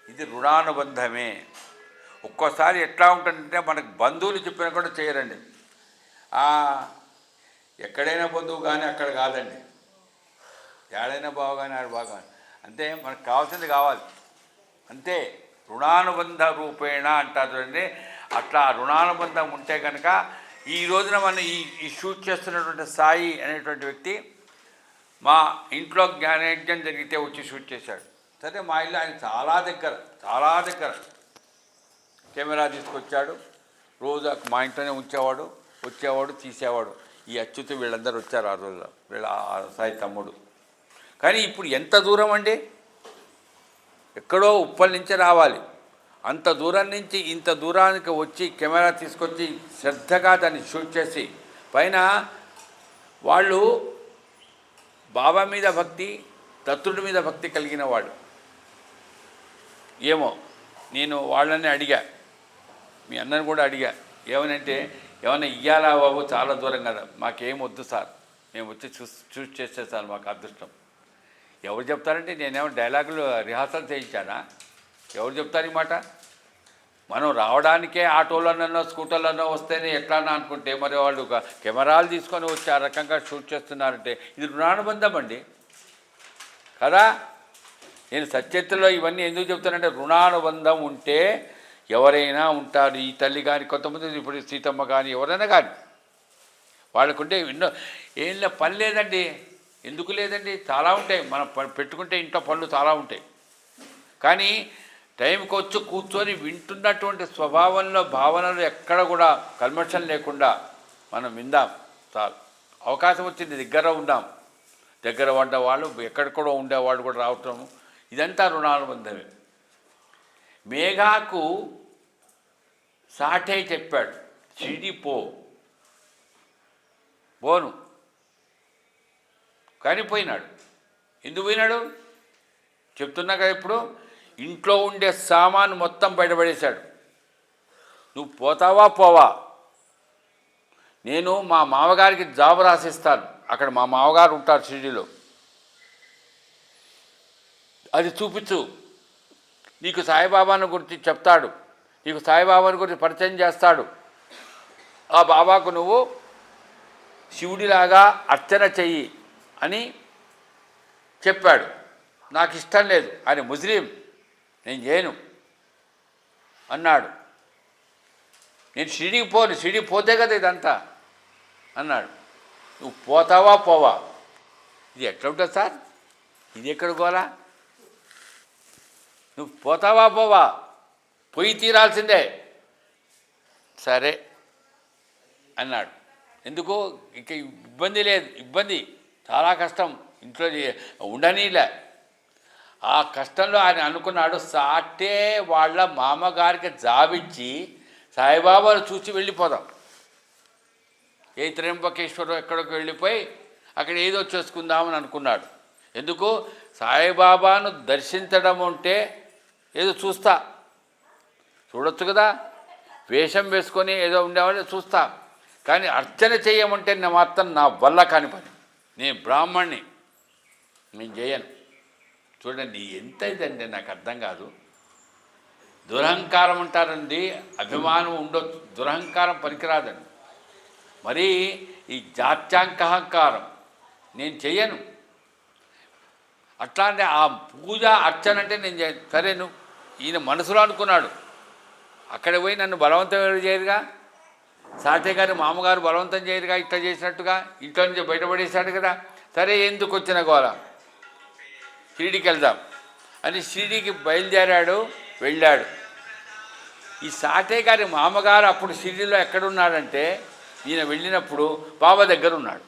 Speaker 1: ఇది రుణానుబంధమే. ఒక్కోసారి ఎట్లా ఉంటుందంటే మనకు బంధువులు చెప్పినా కూడా చేయరండి. ఎక్కడైనా బంధువు కానీ అక్కడ కాదండి. తేడైనా బాగానే ఆడు బాగా, అంతే. మనకు కావాల్సింది కావాలి అంతే. రుణానుబంధ రూపేణ అంటారు చూడండి, అట్లా రుణానుబంధం ఉంటే కనుక ఈ రోజున మనం ఈ షూట్ చేస్తున్నటువంటి సాయి అనేటువంటి వ్యక్తి మా ఇంట్లో జ్ఞానయజ్ఞం జరిగితే వచ్చి షూట్ చేశాడు. సరే, మా ఇల్లు ఆయన చాలా దగ్గర కెమెరా తీసుకొచ్చాడు. రోజు మా ఇంట్లోనే ఉంచేవాడు, వచ్చేవాడు, తీసేవాడు. ఈ అచ్యుత వీళ్ళందరూ వచ్చారు ఆ రోజుల్లో, వీళ్ళ సాయి తమ్ముడు. కానీ ఇప్పుడు ఎంత దూరం అండి, ఎక్కడో ఉప్పల్ నుంచి రావాలి, అంత దూరం నుంచి ఇంత దూరానికి వచ్చి కెమెరా తీసుకొచ్చి శ్రద్ధగా దాన్ని షూట్ చేసి, పైన వాళ్ళు బాబా మీద భక్తి, దత్తుడి మీద భక్తి కలిగిన వాడు. ఏమో నేను వాళ్ళని అడిగా, మీ అన్నని కూడా అడిగా, ఏమనంటే ఏమైనా ఇయ్యాలా బాబు, చాలా దూరం కదా, మాకేం వద్దు సార్, మేము వచ్చి చూస్ చేస్తే సార్ మాకు అదృష్టం. ఎవరు చెప్తారంటే నేనేమో డైలాగులు రిహార్సల్ చేయించానా? ఎవరు చెప్తారు ఈ మాట? మనం రావడానికే ఆటోలోనో స్కూటర్లోనో వస్తేనే ఎట్లానా అనుకుంటే, మరి వాళ్ళు కెమెరాలు తీసుకొని వచ్చి ఆ రకంగా షూట్ చేస్తున్నారంటే ఇది రుణానుబంధం అండి కదా. నేను సత్యత్తులో ఇవన్నీ ఎందుకు చెప్తానంటే, రుణానుబంధం ఉంటే ఎవరైనా ఉంటారు. ఈ తల్లి కానీ, కొంతమంది ఇప్పుడు సీతమ్మ కానీ, ఎవరైనా కానీ వాళ్ళకుంటే ఎన్నో ఏం పని లేదండి. ఎందుకు లేదండి, చాలా ఉంటాయి. మనం పెట్టుకుంటే ఇంట్లో పనులు చాలా ఉంటాయి. కానీ టైంకి వచ్చి కూర్చొని వింటున్నటువంటి స్వభావంలో, భావనలు ఎక్కడ కూడా కల్మషం లేకుండా మనం విందాం చాలు. అవకాశం వచ్చింది, దగ్గర ఉందాం. దగ్గర పడ్డ వాళ్ళు, ఎక్కడెక్కడో ఉండేవాళ్ళు కూడా రావటం, ఇదంతా రుణానుబంధమే. మేఘాకు సాఠే చెప్పాడు, షిరిడి పోను కానీ పోయినాడు. ఎందుకు పోయినాడు చెప్తున్నా కదా. ఇప్పుడు ఇంట్లో ఉండే సామాను మొత్తం బయటపడేశాడు. నువ్వు పోతావా పోవా, నేను మా మామగారికి జాబ్ రాసిస్తాను, అక్కడ మా మామగారు ఉంటారు షిరిడిలో, అది చూపించు, నీకు సాయిబాబాను గురించి చెప్తాడు, నీకు సాయిబాబాను గురించి పరిచయం చేస్తాడు, ఆ బాబాకు నువ్వు శివుడిలాగా అర్చన చెయ్యి అని చెప్పాడు. నాకు ఇష్టం లేదు, ఆయన ముస్లిం, నేను చేయను అన్నాడు. నేను షిరిడికి పోను, షిరిడికి పోతే కదా ఇదంతా అన్నాడు. నువ్వు పోతావా పోవా, ఇది ఎట్లా ఉంటుంది సార్, ఇది ఎక్కడ గోలా, నువ్వు పోతావా పోవా, పోయి తీరాల్సిందే. సరే అన్నాడు. ఎందుకు, ఇక ఇబ్బంది లేదు, ఇబ్బంది చాలా కష్టం, ఇంట్లో ఉండనీలే. ఆ కష్టంలో ఆయన అనుకున్నాడు, సాటే వాళ్ళ మామగారికి జాబిచ్చి సాయిబాబాను చూసి వెళ్ళిపోదాం, ఏ త్రయంబకేశ్వరం ఎక్కడికి వెళ్ళిపోయి అక్కడ ఏదో చేసుకుందామని అనుకున్నాడు. ఎందుకు, సాయిబాబాను దర్శించడం అంటే ఏదో చూడొచ్చు కదా, వేషం వేసుకొని ఏదో ఉండేవాళ్ళు చూస్తా, కానీ అర్చన చేయమంటే మాత్రం నా వల్ల కాని పని, నేను బ్రాహ్మణ్ణి, నేను చేయను. చూడండి ఎంత ఇదండి, నాకు అర్థం కాదు. దురహంకారం అంటారండి, అభిమానం ఉండొచ్చు, దురహంకారం పనికిరాదండి. మరి ఈ జాత్యాంకహంకారం నేను చెయ్యను. అట్లా అంటే ఆ పూజ అర్చన అంటే నేను చేయను. సరే, నువ్వు ఈయన మనసులో అనుకున్నాడు, అక్కడ పోయి నన్ను బలవంతం చేయరుగా, సాటే గారి మామగారు బలవంతం చేయరుగా, ఇట్లా చేసినట్టుగా ఇంట్లో నుంచి బయటపడేశాడు కదా. సరే, ఎందుకు వచ్చిన గోల, షిరిడికి వెళ్దాం అని షిరిడికి బయలుదేరాడు, వెళ్ళాడు. ఈ సాటే గారి మామగారు అప్పుడు షిరిడిలో ఎక్కడున్నాడంటే, ఈయన వెళ్ళినప్పుడు బాబా దగ్గర ఉన్నాడు.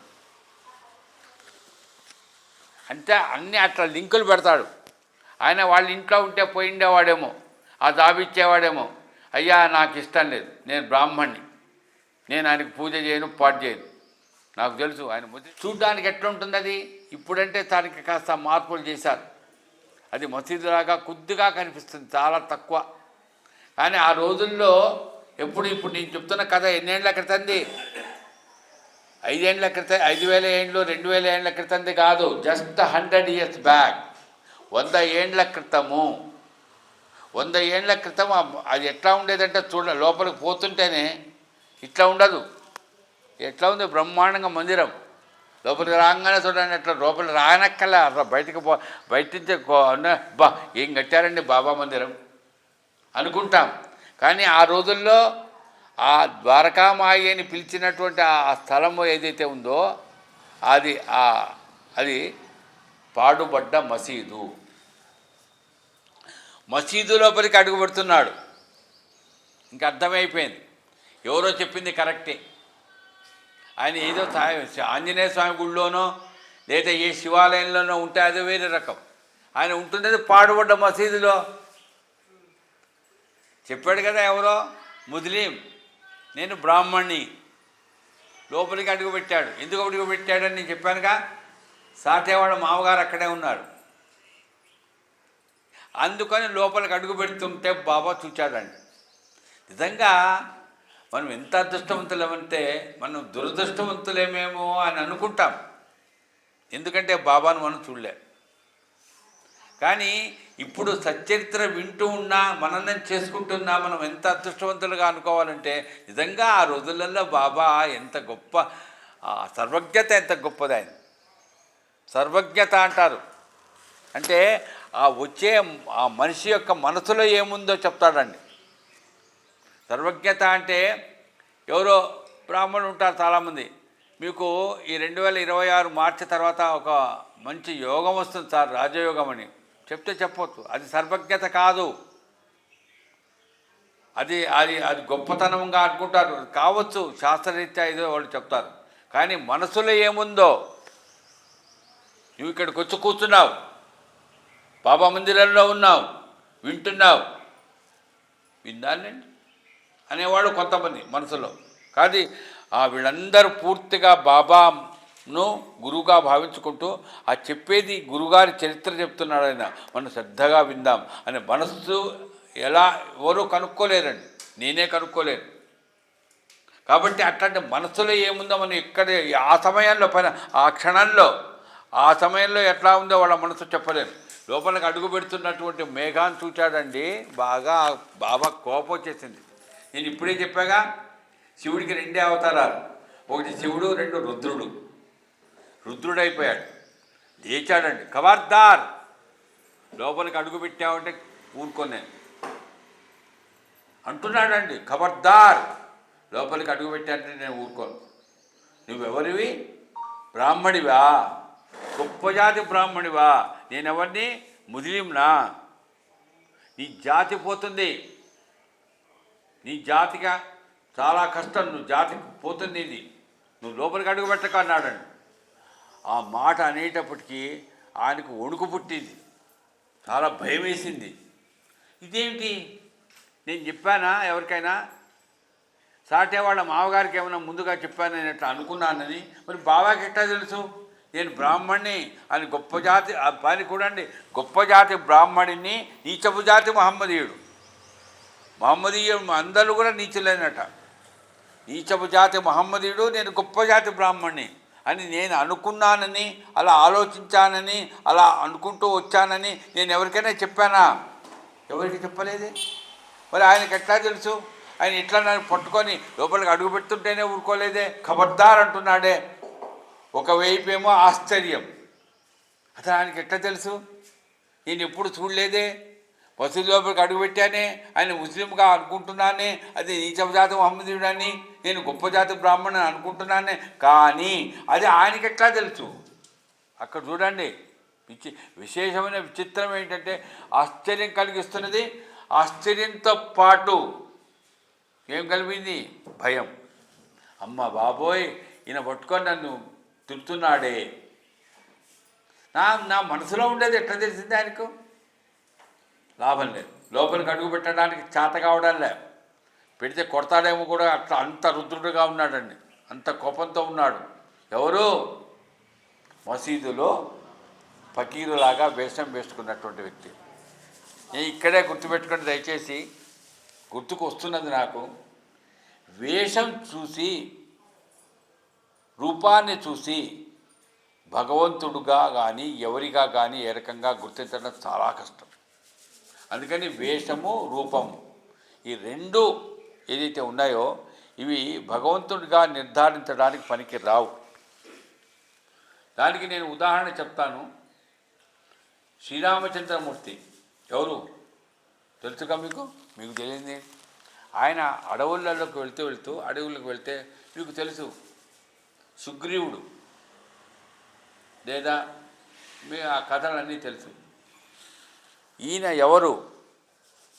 Speaker 1: అంటే అన్నీ అట్లా లింకులు పెడతాడు. ఆయన వాళ్ళ ఇంట్లో ఉంటే పోయిండేవాడేమో, ఆ జాబిచ్చేవాడేమో, అయ్యా నాకు ఇష్టం లేదు, నేను బ్రాహ్మణ్ణి, నేను ఆయనకు పూజ చేయను, పాటు చేయను, నాకు తెలుసు. ఆయన చూడ్డానికి ఎట్లా ఉంటుంది అది, ఇప్పుడంటే దానికి కాస్త మార్పులు చేశారు, అది మసీదులాగా కొద్దిగా కనిపిస్తుంది, చాలా తక్కువ. కానీ ఆ రోజుల్లో ఇప్పుడు నేను చెప్తున్న కథ ఎన్నేళ్ల క్రితంది, 5 ఏళ్ల క్రితం, 5000 ఏండ్లు, 2000 ఏండ్ల క్రితంది కాదు, జస్ట్ 100 years బ్యాక్, 100 ఏండ్ల క్రితము. 100 ఏండ్ల క్రితం అది ఎట్లా ఉండేదంటే లోపలికి పోతుంటేనే ఇట్లా ఉండదు, ఎట్లా ఉంది బ్రహ్మాండంగా మందిరం, లోపలికి రాగానే చూడండి అట్లా లోపలికి రానక్కల్లా అట్లా బయటికి బయట నుంచి బా ఏం కట్టారండి బాబా మందిరం అనుకుంటాం. కానీ ఆ రోజుల్లో ఆ ద్వారకామాయి అని పిలిచినటువంటి ఆ స్థలము ఏదైతే ఉందో అది అది పాడుబడ్డ మసీదు. మసీదు లోపలికి అడుగు పెడుతున్నాడు. ఇంకా అర్థమైపోయింది, ఎవరో చెప్పింది కరెక్టే. ఆయన ఏదో ఆంజనేయ స్వామి గుడిలోనో లేదా ఏ శివాలయంలోనో ఉంటే అదే వేరే రకం. ఆయన ఉంటున్నది పాడుబడ్డ మసీదులో. చెప్పాడు కదా ఎవరో ముస్లిం, నేను బ్రాహ్మణ్ణి. లోపలికి అడుగు పెట్టాడు. ఎందుకు అడుగు పెట్టాడని నేను చెప్పానుగా, సాటేవాడ మామగారు అక్కడే ఉన్నారు. అందుకని లోపలికి అడుగు పెడుతుంటే బాబా చూచాడండి. నిజంగా మనం ఎంత అదృష్టవంతులమంటే మనం దురదృష్టవంతులేమేమో అని అనుకుంటాం. ఎందుకంటే బాబాను మనం చూడలే. కానీ ఇప్పుడు సచ్చరిత్ర వింటూ ఉన్నా మననం చేసుకుంటున్నా మనం ఎంత అదృష్టవంతులుగా అనుకోవాలంటే నిజంగా ఆ రోజులలో బాబా ఎంత గొప్ప సర్వజ్ఞత, ఎంత గొప్పది ఆయన. సర్వజ్ఞత అంటారు అంటే ఆ వచ్చే ఆ మనిషి యొక్క మనసులో ఏముందో చెప్తాడండి. సర్వజ్ఞత అంటే ఎవరో బ్రాహ్మణులు ఉంటారు చాలామంది, మీకు ఈ 2026 మార్చి తర్వాత ఒక మంచి యోగం వస్తుంది సార్, రాజయోగం అని చెప్తే చెప్పొచ్చు. అది సర్వజ్ఞత కాదు. అది అది అది గొప్పతనంగా అనుకుంటారు, కావచ్చు శాస్త్రరీత్యా ఏదో వాళ్ళు చెప్తారు. కానీ మనసులో ఏముందో, నువ్వు ఇక్కడికి వచ్చి కూర్చున్నావు, బాబా మందిరంలో ఉన్నావు, వింటున్నావు, విందానండి అనేవాడు కొంతమంది మనసులో. కానీ వీళ్ళందరూ పూర్తిగా బాబాను గురువుగా భావించుకుంటూ ఆ చెప్పేది గురుగారి చరిత్ర చెప్తున్నాడు ఆయన, మనం శ్రద్ధగా విందాం అనే మనస్సు ఎలా ఎవరూ కనుక్కోలేరండి, నేనే కనుక్కోలేను. కాబట్టి అట్లాంటి మనసులో ఏముందో మనం ఇక్కడ ఆ సమయంలో పైన ఆ సమయంలో ఎట్లా ఉందో వాళ్ళ మనసు చెప్పలేము. లోపలికి అడుగు పెడుతున్నటువంటి మేఘాన్ని చూచాడండి. బాగా కోపం వచ్చేసింది. నేను ఇప్పుడే చెప్పాగా, శివుడికి 2 అవతారాలు, ఒకటి శివుడు, 2 రుద్రుడు. రుద్రుడైపోయాడు, లేచాడండి. ఖబర్దార్, లోపలికి అడుగు పెట్టావంటే ఊరుకోనేను అంటున్నాడండి. ఖబర్దార్, లోపలికి అడుగు పెట్టానంటే నేను ఊరుకోను. నువ్వెవరివి? బ్రాహ్మణివా? గొప్ప జాతి బ్రాహ్మణివా? నేనెవరిని? ముస్లింనా? నీ జాతి పోతుంది, నీ జాతిగా చాలా కష్టం, నువ్వు జాతికి పోతుంది ఇది, నువ్వు లోపలికి అడుగు పెట్టక అన్నాడండి. ఆ మాట అనేటప్పటికీ ఆయనకు వణుకు పుట్టింది, చాలా భయం వేసింది. ఇదేమిటి, నేను చెప్పానా ఎవరికైనా? సాటే వాళ్ళ మామగారికి ఏమైనా ముందుగా చెప్పాను నేను ఎట్లా అనుకున్నానని. మరి బాబాకి ఎట్లా తెలుసు నేను బ్రాహ్మణ్ణి అని? గొప్ప జాతి పని కూడండి, గొప్ప జాతి బ్రాహ్మణిని, నీచపు జాతి మహమ్మదీయుడు. అందరూ కూడా నీచులేనట. నీచపు జాతి మహమ్మదీయుడు, నేను గొప్ప జాతి బ్రాహ్మణ్ణి అని నేను అనుకున్నానని, అలా ఆలోచించానని, అలా అనుకుంటూ వచ్చానని నేను ఎవరికైనా చెప్పానా? ఎవరికి చెప్పలేదే. మరి ఆయనకి ఎట్లా తెలుసు? ఆయన ఇట్లా నన్ను పట్టుకొని లోపలికి అడుగు పెడుతుంటేనే ఊరుకోలేదే. ఖబర్దార్ అంటున్నాడే. ఒకవైపు ఏమో ఆశ్చర్యం, అసలు ఆయనకి ఎట్లా తెలుసు? నేను ఎప్పుడు చూడలేదే. మసీదు లోపలికి అడుగుపెట్టానే, ఆయన ముస్లింగా అనుకుంటున్నానే, అది నీచపు జాతి మహమ్మదీయుడని, నేను గొప్ప జాతి బ్రాహ్మణుని అనుకుంటున్నానే. కానీ అది ఆయనకి ఎట్లా తెలుసు? అక్కడ చూడండి, విశేషమైన విచిత్రం ఏంటంటే ఆశ్చర్యం కలిగిస్తున్నది. ఆశ్చర్యంతో పాటు ఏం కలిపింది? భయం. అమ్మ బాబోయ్, ఈయన పట్టుకొని నన్ను తిడుతున్నాడే. నా మనసులో ఉండేది ఎట్లా తెలిసింది ఆయనకు? లాభం లేదు. లోపలికి అడుగు పెట్టడానికి చేత కావడంలే. పెడితే కొడతాడేమో కూడా. అట్లా అంత రుద్రుడుగా ఉన్నాడండి, అంత కోపంతో ఉన్నాడు. ఎవరు? మసీదులో ఫకీరులాగా వేషం వేసుకున్నటువంటి వ్యక్తి. నేను ఇక్కడే గుర్తుపెట్టుకుని దయచేసి, గుర్తుకు వస్తున్నది నాకు. వేషం చూసి, రూపాన్ని చూసి భగవంతుడుగా కానీ ఎవరిగా కానీ ఏ రకంగా గుర్తించడం చాలా కష్టం. అందుకని వేషము, రూపము, ఈ 2 ఏదైతే ఉన్నాయో ఇవి భగవంతుడిగా నిర్ధారించడానికి పనికి రావు. దానికి నేను ఉదాహరణ చెప్తాను. శ్రీరామచంద్రమూర్తి ఎవరు తెలుసుగా మీకు? మీకు తెలియంది, ఆయన అడవులలోకి వెళ్తూ అడవులకు వెళ్తే మీకు తెలుసు సుగ్రీవుడు, లేదా మీ ఆ కథలన్నీ తెలుసు. ఈయన ఎవరు?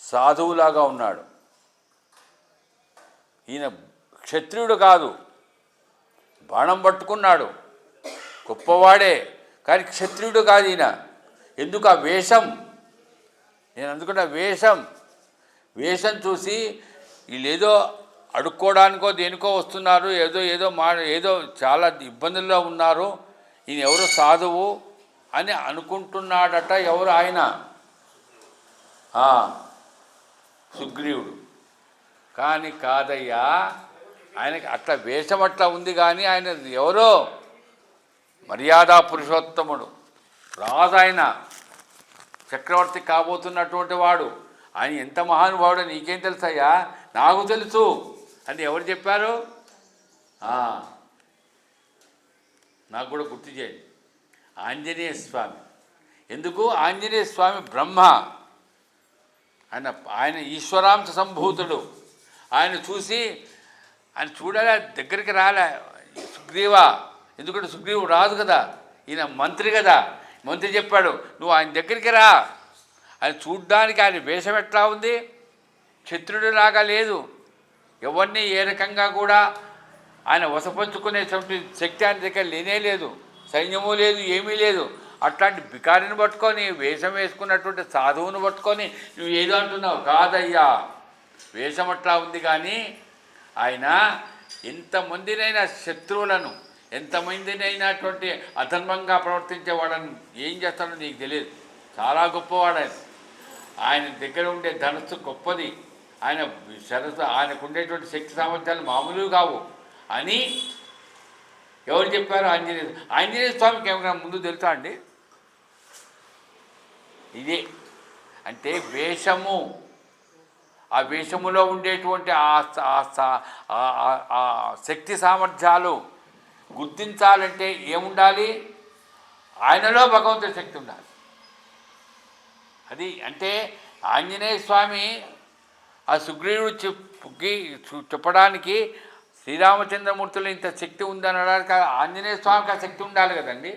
Speaker 1: సాధువులాగా ఉన్నాడు. ఈయన క్షత్రియుడు కాదు, బాణం పట్టుకున్నాడు, గొప్పవాడే, కానీ క్షత్రియుడు కాదు ఈయన. ఎందుకు? ఆ వేషం. నేను అందుకున్న వేషం చూసి వీళ్ళేదో అడుక్కోవడానికో దేనికో వస్తున్నారు, ఏదో చాలా ఇబ్బందుల్లో ఉన్నారు, ఈయన ఎవరు సాధువు అని అనుకుంటున్నాడట. ఎవరు? ఆయన సుగ్రీవుడు. కానీ కాదయ్యా, ఆయనకి అట్లా వేషం అట్లా ఉంది, కానీ ఆయన ఎవరో మర్యాదా పురుషోత్తముడు, రాజు ఆయన, చక్రవర్తి కాబోతున్నటువంటి వాడు. ఆయన ఎంత మహానుభావుడో నీకేం తెలుసయ్యా? నాకు తెలుసు అని ఎవరు చెప్పారు? నాకు కూడా గుర్తు చేయండి. ఆంజనేయ స్వామి. ఎందుకు? ఆంజనేయ స్వామి బ్రహ్మ, ఆయన ఈశ్వరాంశ సంభూతుడు. ఆయన చూసి ఆయన చూడాలి, దగ్గరికి రాలే సుగ్రీవా. ఎందుకంటే సుగ్రీవుడు రాదు కదా, ఈయన మంత్రి కదా. మంత్రి చెప్పాడు, నువ్వు ఆయన దగ్గరికి రా. ఆయన చూడ్డానికి ఆయన వేషం ఎట్లా ఉంది? క్షత్రుడిలాగా లేదు. ఎవరిని ఏ రకంగా కూడా ఆయన వశపరుచుకునేటువంటి శక్తి ఆయన దగ్గర లేనే లేదు. సైన్యము లేదు, ఏమీ లేదు. అట్లాంటి బికారిని పట్టుకొని, వేషం వేసుకున్నటువంటి సాధువును పట్టుకొని నువ్వు ఏదో అంటున్నావు. కాదయ్యా, వేషం అట్లా ఉంది, కానీ ఆయన ఎంతమందినైనా శత్రువులను, ఎంతమందినైనటువంటి అధర్మంగా ప్రవర్తించేవాడని ఏం చేస్తాడో నీకు తెలియదు. చాలా గొప్పవాడు ఆయన. ఆయన దగ్గర ఉండే ధనస్సు గొప్పది, ఆయన సరస్సు, ఆయనకు ఉండేటువంటి శక్తి సామర్థ్యాలు మామూలు కావు అని ఎవరు చెప్పారు? ఆంజనేయ స్వామికి ఏమైనా ముందు తెలుసా అండి? ఇదే అంటే వేషము. ఆ వేషములో ఉండేటువంటి ఆ శక్తి సామర్థ్యాలు గుర్తించాలంటే ఏముండాలి? ఆయనలో భగవంతుడి శక్తి ఉండాలి. అది అంటే ఆంజనేయ స్వామి ఆ సుగ్రీవుడు చెప్పడానికి శ్రీరామచంద్రమూర్తిలో ఇంత శక్తి ఉందనడానికి ఆంజనేయ స్వామికి ఆ శక్తి ఉండాలి కదండి.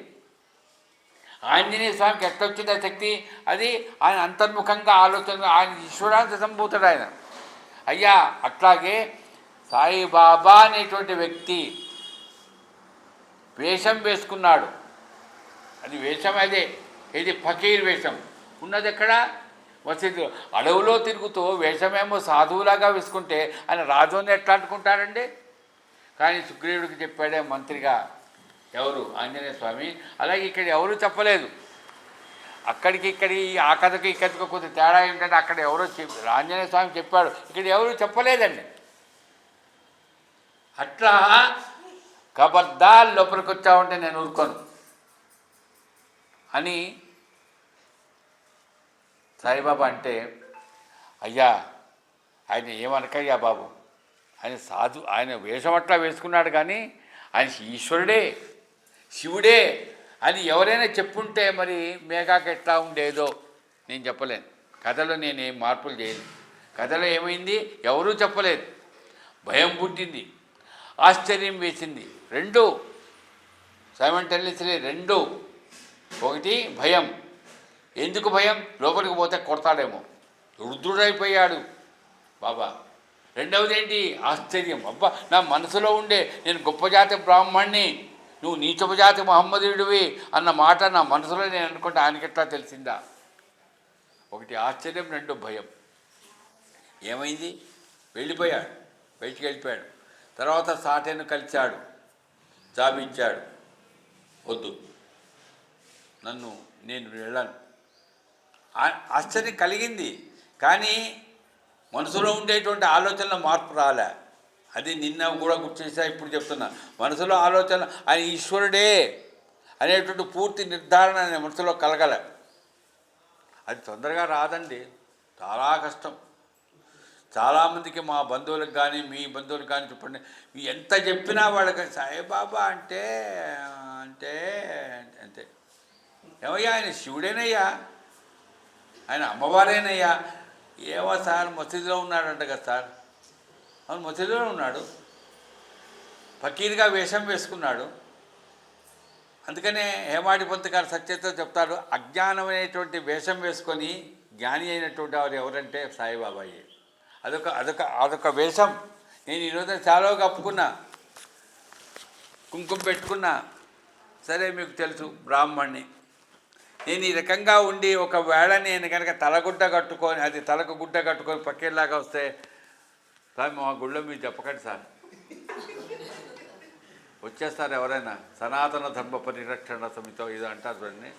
Speaker 1: ఆంజనేయ స్వామికి ఎట్లా వచ్చింది ఆ శక్తి? అది ఆయన అంతర్ముఖంగా ఆలోచన, ఆయన ఈశ్వరాంశ సంభూతుడు ఆయన. అయ్యా, అట్లాగే సాయిబాబా అనేటువంటి వ్యక్తి వేషం వేసుకున్నాడు. అది వేషం, అదే ఇది ఫకీర్ వేషం. ఉన్నది ఎక్కడ? మసీదు అడవులో తిరుగుతూ వేషమేమో సాధువులాగా వేసుకుంటే ఆయన రాజుని ఎట్లా అంటుకుంటాడండి? కానీ సుగ్రీవుడికి చెప్పాడే మంత్రిగా ఎవరు? ఆంజనేయ స్వామి. అలాగే ఇక్కడ ఎవరు చెప్పలేదు. అక్కడికి ఇక్కడికి, ఆ కథకి ఈ కథకు కొంత తేడా ఏంటంటే అక్కడ ఎవరో ఆంజనేయ స్వామి చెప్పాడు, ఇక్కడ ఎవరు చెప్పలేదండి. అట్లా కబర్దార్ లోపలికి వచ్చావంటే నేను ఊరుకోను అని సాయిబాబా అంటే, అయ్యా ఆయన ఏమనకయ్యా బాబు, ఆయన సాధు, ఆయన వేషం అట్లా వేసుకున్నాడు, కానీ ఆయన ఈశ్వరుడే, శివుడే అని ఎవరైనా చెప్పుంటే మరి మేఘాకి ఎట్లా ఉండేదో నేను చెప్పలేను. కథలో నేనేం మార్పులు చేయను. కథలో ఏమైంది? ఎవరూ చెప్పలేదు. భయం పుట్టింది, ఆశ్చర్యం వేసింది. రెండు సైమల్టేనియస్లీ, రెండు. ఒకటి భయం. ఎందుకు భయం? లోపలికి పోతే కొడతాడేమో, రుద్రుడైపోయాడు బాబా. రెండవది ఏంటి? ఆశ్చర్యం. అబ్బా, నా మనసులో ఉండే నేను గొప్ప జాతి బ్రాహ్మణ్ణి, నువ్వు నీచపు జాతి మహమ్మదీయుడివి అన్న మాట నా మనసులో నేను అనుకుంటే ఆయనకి ఎట్లా తెలిసిందా? ఒకటి ఆశ్చర్యం, రెండు భయం. ఏమైంది? వెళ్ళిపోయాడు, బయటికి వెళ్ళిపోయాడు. తర్వాత సాటెను కలిశాడు, జాబిచ్చాడు, వద్దు నేను వెళ్ళాను. ఆశ్చర్యం కలిగింది, కానీ మనసులో ఉండేటువంటి ఆలోచనలో మార్పు రాలే. అది నిన్న కూడా గుర్తు చేశా, ఇప్పుడు చెప్తున్నా. మనసులో ఆలోచన ఆయన ఈశ్వరుడే అనేటువంటి పూర్తి నిర్ధారణ ఆయన మనసులో కలగలే. అది తొందరగా రాదండి, చాలా కష్టం. చాలామందికి మా బంధువులకు కానీ మీ బంధువులకు కానీ చెప్పండి, ఎంత చెప్పినా వాళ్ళకి సాయిబాబా అంటే అంటే అంతే. ఏమయ్యా ఆయన శివుడేనయ్యా, ఆయన అమ్మవారేనయ్యా. ఏమో సార్ మసీదులో ఉన్నాడంట కదా సార్. అవును మసీదులో ఉన్నాడు, ఫకీర్గా వేషం వేసుకున్నాడు. అందుకనే హేమాడి పంత్ గారు సత్యతో చెప్తాడు, అజ్ఞానం అనేటువంటి వేషం వేసుకొని జ్ఞాని అయినటువంటి వారు ఎవరంటే సాయిబాబాయే. అదొక అదొక అదొక వేషం. నేను ఈరోజు చాలా కప్పుకున్నా, కుంకుమ పెట్టుకున్నా. సరే మీకు తెలుసు బ్రాహ్మణ్ణి. నేను ఈ రకంగా ఉండి ఒకవేళ నేను కనుక తలగుడ్డ కట్టుకొని, అది తలకు గుడ్డ కట్టుకొని పక్కేలాగా వస్తే, సార్ మా గుళ్ళో మీరు చెప్పకండి సార్, వచ్చేస్తారు ఎవరైనా. సనాతన ధర్మ పరిరక్షణ సమితో ఇది అంటారు చూడండి.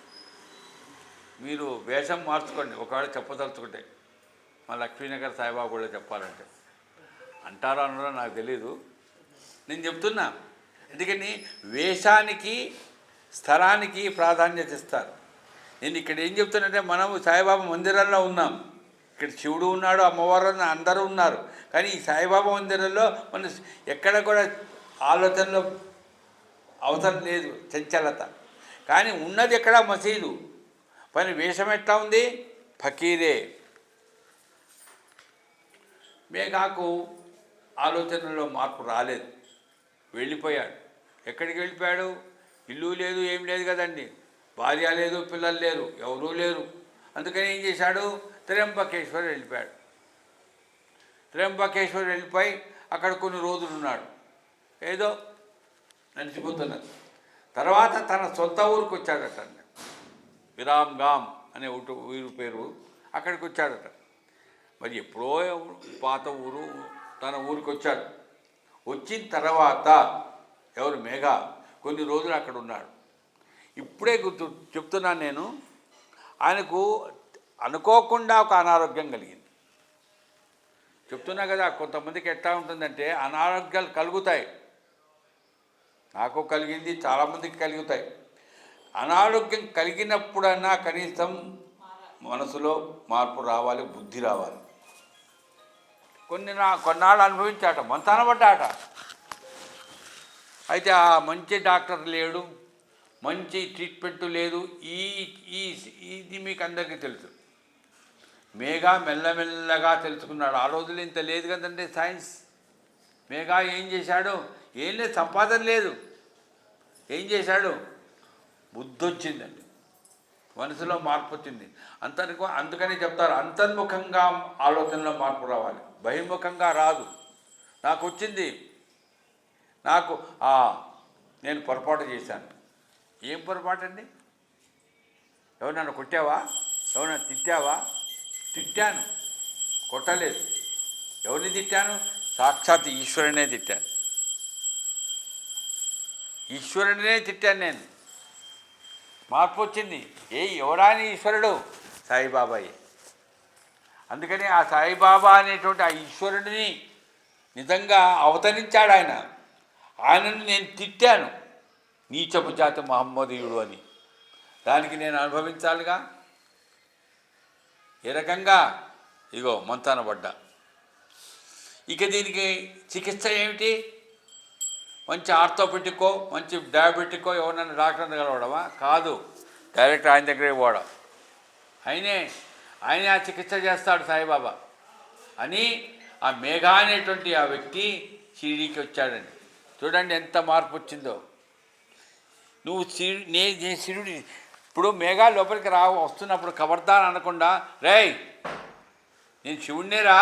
Speaker 1: మీరు వేషం మార్చుకోండి ఒకవేళ చెప్పదలుచుకుంటే. మా లక్ష్మీనగర్ సాయిబాబా కూడా చెప్పాలంటే అంటారో అనరో నాకు తెలీదు, నేను చెప్తున్నా. అందుకని వేషానికి స్థలానికి ప్రాధాన్యత ఇస్తారు. నేను ఇక్కడ ఏం చెప్తున్నానంటే, మనము సాయిబాబా మందిరంలో ఉన్నాం, ఇక్కడ శివుడు ఉన్నాడు, అమ్మవారు అందరూ ఉన్నారు. కానీ ఈ సాయిబాబా మందిరంలో మన ఎక్కడ కూడా ఆలోచనలో అవసరం లేదు, చంచలత. కానీ ఉన్నది ఎక్కడ మసీదు. పని వేషం ఎట్లా ఉంది, ఫకీరే. మేఘాకు ఆలోచనలో మార్పు రాలేదు, వెళ్ళిపోయాడు. ఎక్కడికి వెళ్ళిపోయాడు? ఇల్లు లేదు, ఏం లేదు కదండి, భార్య లేదు, పిల్లలు లేరు, ఎవరూ లేరు. అందుకని ఏం చేశాడు, త్ర్యంబకేశ్వర్ వెళ్ళిపోయాడు. త్ర్యంబకేశ్వర్ వెళ్ళిపోయి అక్కడ కొన్ని రోజులు ఉన్నాడు, ఏదో నడిచిపోతున్నది. తర్వాత తన సొంత ఊరికి వచ్చాడట, విరామ్గామ్ అనే ఊరు పేరు, అక్కడికి వచ్చాడట. మరి ఎప్పుడో పాత ఊరు, తన ఊరికి వచ్చాడు. వచ్చిన తర్వాత ఎవరు మేఘ కొన్ని రోజులు అక్కడ ఉన్నాడు. ఇప్పుడే చెప్తున్నాను నేను, ఆయనకు అనుకోకుండా ఒక అనారోగ్యం కలిగింది. చెప్తున్నా కదా, కొంతమందికి ఎట్లా ఉంటుందంటే అనారోగ్యాలు కలుగుతాయి. నాకు కలిగింది, చాలామందికి కలుగుతాయి. అనారోగ్యం కలిగినప్పుడన్నా కనీసం మనసులో మార్పు రావాలి, బుద్ధి రావాలి. కొన్నాళ్ళు అనుభవించాట, మంచానబడ్డాట. అయితే ఆ మంచి డాక్టర్ లేడు, మంచి ట్రీట్మెంట్ లేదు. ఇది మీకు అందరికీ తెలుసు. మేఘా మెల్లమెల్లగా తెలుసుకున్నాడు. ఆ రోజులు ఇంత లేదు కదండి సైన్స్. మేఘా ఏం చేశాడు? ఏం లేదు, సంపాదన లేదు. ఏం చేశాడు? బుద్ధి వచ్చిందండి, మనసులో మార్పు వచ్చింది. అందుకని చెప్తారు, అంతర్ముఖంగా ఆలోచనలో మార్పు రావాలి, బహిర్ముఖంగా రాదు. నాకు వచ్చింది, నేను పొరపాటు చేశాను. ఏం పొరపాటు అండి? ఎవరినన్నా కొట్టావా? ఎవరన్నా తిట్టావా? తిట్టాను, కొట్టలేదు. ఎవరిని తిట్టాను? సాక్షాత్ ఈశ్వరునే తిట్టాను. ఈశ్వరుడినే తిట్టాను నేను. మార్పు వచ్చింది. ఎవరాని ఈశ్వరుడు? సాయిబాబాయే. అందుకని ఆ సాయిబాబా అనేటువంటి ఆ ఈశ్వరుడిని నిజంగా అవతరించాడు ఆయన. ఆయనను నేను తిట్టాను, నీచపు జాతి మహమ్మదీయుడు అని. దానికి నేను అనుభవించాలిగా. ఏ రకంగా? ఇగో మంచానబడ్డా. ఇక దీనికి చికిత్స ఏమిటి? మంచి ఆర్థోపెటిక్కో, మంచి డయాబెటిక్కో ఎవరినైనా డాక్టర్ని కలవడమా? కాదు, డైరెక్ట్ ఆయన దగ్గరే పోవడం. ఆయనే ఆ చికిత్స చేస్తాడు సాయిబాబా అని. ఆ మేఘా అనేటువంటి ఆ వ్యక్తి షిరిడీకి వచ్చాడండి. చూడండి ఎంత మార్పు వచ్చిందో. నువ్వు శిరుడి ఇప్పుడు మేఘా లోపలికి వస్తున్నప్పుడు ఖబర్దార్ అనకుండా, రేయ్ నేను శివుణ్ణేరా,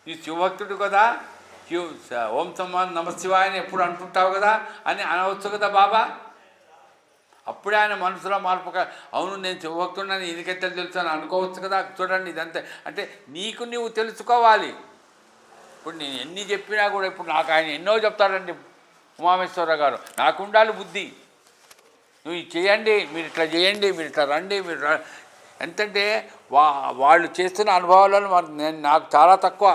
Speaker 1: నీ శివభక్తుడు కదా, ఓం నమశివాయ అని ఎప్పుడు అంటుంటావు కదా అని అనవచ్చు కదా బాబా. అప్పుడే ఆయన మనసులో మార్పు. అవును నేను శివభక్తుడిని ఎన్నికెత్తలు తెలుసు అని అనుకోవచ్చు కదా. చూడండి ఇదంతే. అంటే నీకు నువ్వు తెలుసుకోవాలి. ఇప్పుడు నేను ఎన్ని చెప్పినా కూడా, ఇప్పుడు నాకు ఆయన ఎన్నో చెప్తాడండి ఉమామేశ్వరరావు గారు, నాకు ఉండాలి బుద్ధి. నువ్వు ఇది చేయండి, మీరు ఇట్లా చేయండి, మీరు ఇట్లా రండి, మీరు ఎంతంటే వాళ్ళు చేస్తున్న అనుభవాలను నాకు చాలా తక్కువ,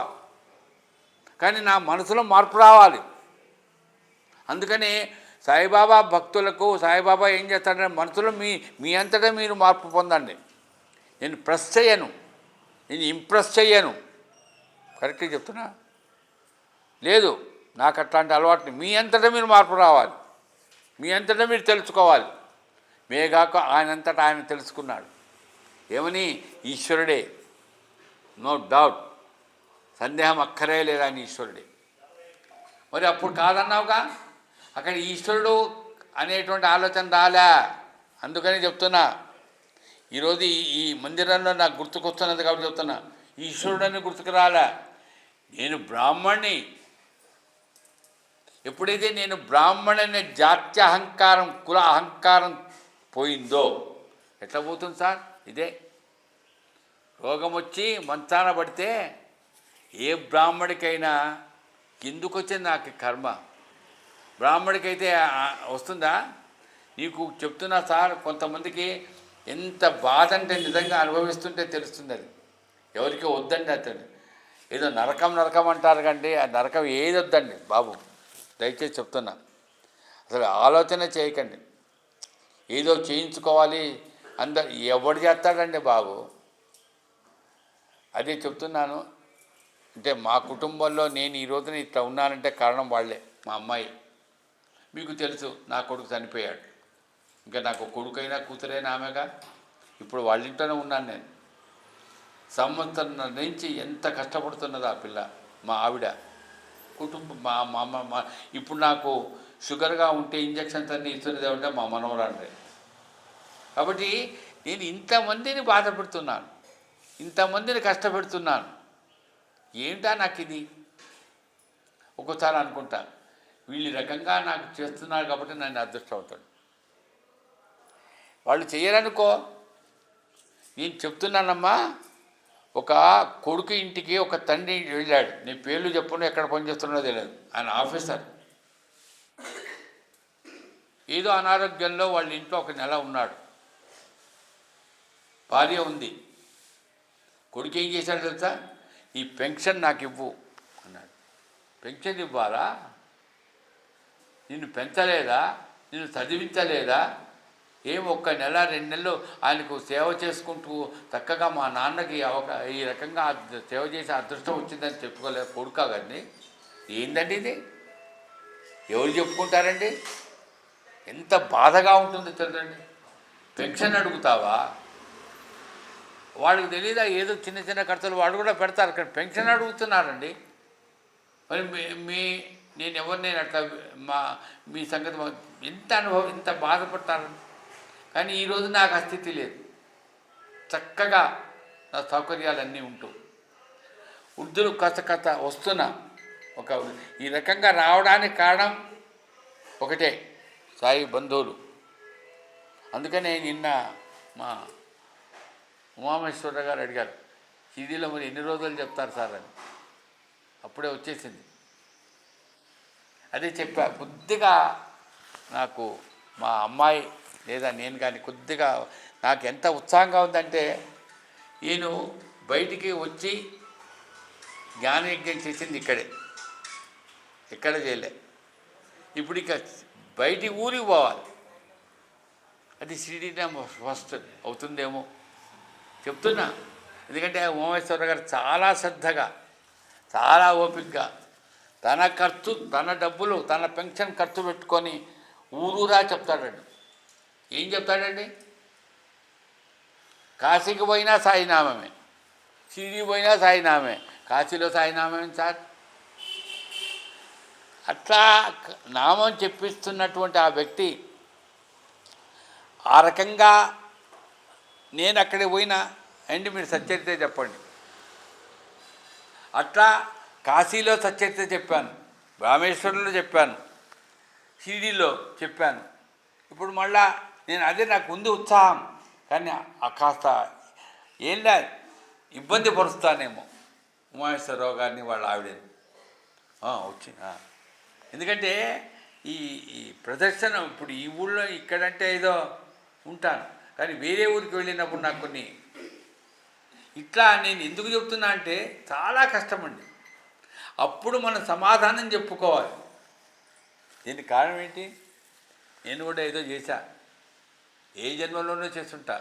Speaker 1: కానీ నా మనసులో మార్పు రావాలి. అందుకని సాయిబాబా భక్తులకు సాయిబాబా ఏం చేస్తాడంటే, మనసులో మీ అంతటా మీరు మార్పు పొందండి. నేను ప్రెస్ చేయను, నేను ఇంప్రెస్ చేయను. కరెక్ట్గా చెప్తున్నా? లేదు. నాకు అట్లాంటి అలవాటు. మీ అంతటా మీరు మార్పు రావాలి, మీ అంతటా మీరు తెలుసుకోవాలి. మేగాక ఆయనంతటా ఆయన తెలుసుకున్నాడు. ఏమని? ఈశ్వరుడే, నో డౌట్, సందేహం అక్కరే లేదు, ఆయన ఈశ్వరుడే. మరి అప్పుడు కాదన్నావుగా, అక్కడ ఈశ్వరుడు అనేటువంటి ఆలోచన రాలే. అందుకని చెప్తున్నా, ఈరోజు ఈ మందిరంలో నాకు గుర్తుకొస్తున్నది కాబట్టి చెప్తున్నా, ఈశ్వరుడని గుర్తుకు రాలే. నేను బ్రాహ్మణ్ణి. ఎప్పుడైతే నేను బ్రాహ్మణనే జాత్య అహంకారం, కుల అహంకారం పోయిందో, ఎట్లా పోతుంది సార్? ఇదే రోగం వచ్చి మంచాన పడితే ఏ బ్రాహ్మడికైనా ఎందుకు వచ్చింది నాకు కర్మ? బ్రాహ్మడికైతే వస్తుందా? నీకు చెప్తున్నా సార్, కొంతమందికి ఎంత బాధ అంటే నిజంగా అనుభవిస్తుంటే తెలుస్తుంది. అది ఎవరికి వద్దండి. అతను ఏదో నరకం నరకం అంటారు కండి, ఆ నరకం ఏది వద్దండి బాబు, దయచేసి చెప్తున్నా. అసలు ఆలోచన చేయకండి. ఏదో చేయించుకోవాలి ఎవడు చేస్తాడండి బాబు? అదే చెప్తున్నాను. అంటే మా కుటుంబంలో నేను ఈ రోజున ఇట్లా ఉన్నానంటే కారణం వాళ్ళే. మా అమ్మాయి, మీకు తెలుసు, నా కొడుకు చనిపోయాడు. ఇంకా నాకు కొడుకైనా కూతురైనా ఆమెగా. ఇప్పుడు వాళ్ళ ఇంట్లోనే ఉన్నాను నేను. సంవత్సరం నుంచి ఎంత కష్టపడుతున్నది ఆ పిల్ల, మా ఆవిడ, కుటుంబం, మా అమ్మ. ఇప్పుడు నాకు షుగర్గా ఉంటే ఇంజక్షన్స్ అన్నీ ఇస్తున్నది ఏమంటే మా మనవరాండ్రే. కాబట్టి నేను ఇంతమందిని బాధ పెడుతున్నాను, ఇంతమందిని కష్టపెడుతున్నాను. ఏంటా నాకు ఇది? ఒక్కోసారి అనుకుంటా, వీళ్ళు రకంగా నాకు చేస్తున్నారు కాబట్టి నన్ను అదృష్టం అవుతాడు. వాళ్ళు చేయరనుకో. నేను చెప్తున్నానమ్మా, ఒక కొడుకు ఇంటికి ఒక తండ్రి వెళ్ళాడు. నేను పేర్లు చెప్పను, ఎక్కడ పనిచేస్తున్నదో తెలియదు. ఆయన ఆఫీసర్. ఏదో అనారోగ్యంలో వాళ్ళ ఇంట్లో ఒక నెల ఉన్నాడు. భార్య ఉంది. కొడుకు ఏం చేశాడు తెలుసా? ఈ పెన్షన్ నాకు ఇవ్వు అన్నాడు. పెన్షన్ ఇవ్వాలా? నిన్ను పెంచలేదా? నిన్ను చదివించలేదా? ఏం ఒక్క నెల 2 నెలలు ఆయనకు సేవ చేసుకుంటూ చక్కగా మా నాన్నకి ఈ రకంగా సేవ చేసే అదృష్టం వచ్చిందని చెప్పుకోలేదు కొడుకా గారిని? ఏందండి ఇది? ఎవరు చెప్పుకుంటారండి? ఎంత బాధగా ఉంటుంది తెలుసండి. పెన్షన్ అడుగుతావా? వాడికి తెలియదా ఏదో చిన్న చిన్న ఖర్చులు వాడు కూడా పెడతారు, కానీ పెన్షన్ అడుగుతున్నారండి. మరి నేను ఎవరినైనా అట్లా మీ సంగతి ఎంత అనుభవం, ఎంత బాధపడతారు. కానీ ఈరోజు నాకు ఆ స్థితి లేదు. చక్కగా నా సౌకర్యాలన్నీ ఉంటూ వృద్ధులు కథ వస్తున్నా. ఈ రకంగా రావడానికి కారణం ఒకటే, సాయి బంధువులు. అందుకనే నిన్న మా ఉమామేశ్వర గారు అడిగారు, షిరిడీలో మరి ఎన్ని రోజులు చెప్తారు సార్ అని. అప్పుడే వచ్చేసింది. అదే చెప్పా, కొద్దిగా నాకు మా అమ్మాయి లేదా నేను కానీ కొద్దిగా నాకు ఎంత ఉత్సాహంగా ఉందంటే, నేను బయటికి వచ్చి జ్ఞానయజ్ఞం చేసింది ఇక్కడే, ఎక్కడ చేయలే. ఇప్పుడు ఇక బయటి ఊరికి పోవాలి. అది షిరిడీనే ఫస్ట్ అవుతుందేమో చెప్తున్నా. ఎందుకంటే ఉమామేశ్వర గారు చాలా శ్రద్ధగా, చాలా ఓపికగా తన ఖర్చు, తన డబ్బులు, తన పెన్షన్ ఖర్చు పెట్టుకొని ఊరూరా చెప్తాడండి. ఏం చెప్తాడండి? కాశీకి పోయినా సాయినామమే, షిరిడీ పోయినా సాయినామే. కాశీలో సాయినామం సార్. అట్లా నామం చెప్పిస్తున్నటువంటి ఆ వ్యక్తి ఆ రకంగా, నేను అక్కడికి పోయినా అండి మీరు సచ్చరితే చెప్పండి. అట్లా కాశీలో సచ్చరితే చెప్పాను, రామేశ్వరంలో చెప్పాను, షిరిడీలో చెప్పాను. ఇప్పుడు మళ్ళా నేను అదే, నాకు ఉంది ఉత్సాహం, కానీ కాస్త ఏం లేదు ఇబ్బంది పరుస్తానేమో ఉమామేశ్వరరావు గారిని వాళ్ళ ఆవిడని వచ్చి. ఎందుకంటే ఈ ప్రదర్శన ఇప్పుడు ఈ ఊళ్ళో ఇక్కడంటే ఏదో ఉంటాను, కానీ వేరే ఊరికి వెళ్ళినప్పుడు నాకు కొన్ని ఇట్లా నేను ఎందుకు చెప్తున్నా అంటే చాలా కష్టమండి. అప్పుడు మనం సమాధానం చెప్పుకోవాలి. దీనికి కారణం ఏంటి? నేను కూడా ఏదో చేశా, ఏ జన్మలోనో చేస్తుంటా,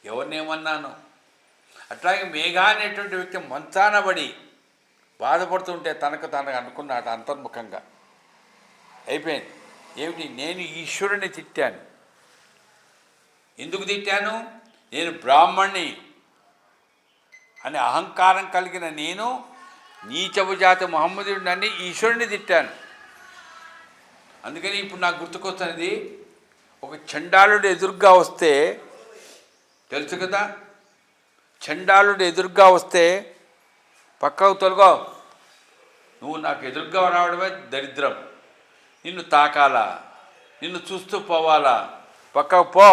Speaker 1: ఎవరినేమన్నాను, అట్లాగే మేఘ అనేటువంటి వ్యక్తి మంచానబడి బాధపడుతుంటే తనకు అనుకున్నాడు అంతర్ముఖంగా. అయిపోయింది. ఏమిటి? నేను ఈశ్వరుని తిట్టాను. ఎందుకు తిట్టాను? నేను బ్రాహ్మణ్ణి అనే అహంకారం కలిగిన నేను నీచపు జాతి మహమ్మదుడిని ఈశ్వరుని తిట్టాను. అందుకని ఇప్పుడు నాకు గుర్తుకొస్తున్నది, ఒక చండాలుడు ఎదురుగా వస్తే, తెలుసు కదా, చండాలుడు ఎదురుగా వస్తే పక్కకు తొలగో, నువ్వు నాకు ఎదురుగా రావడమే దరిద్రం, నిన్ను తాకాలా, నిన్ను చూస్తూ పోవాలా, పక్కకు పో.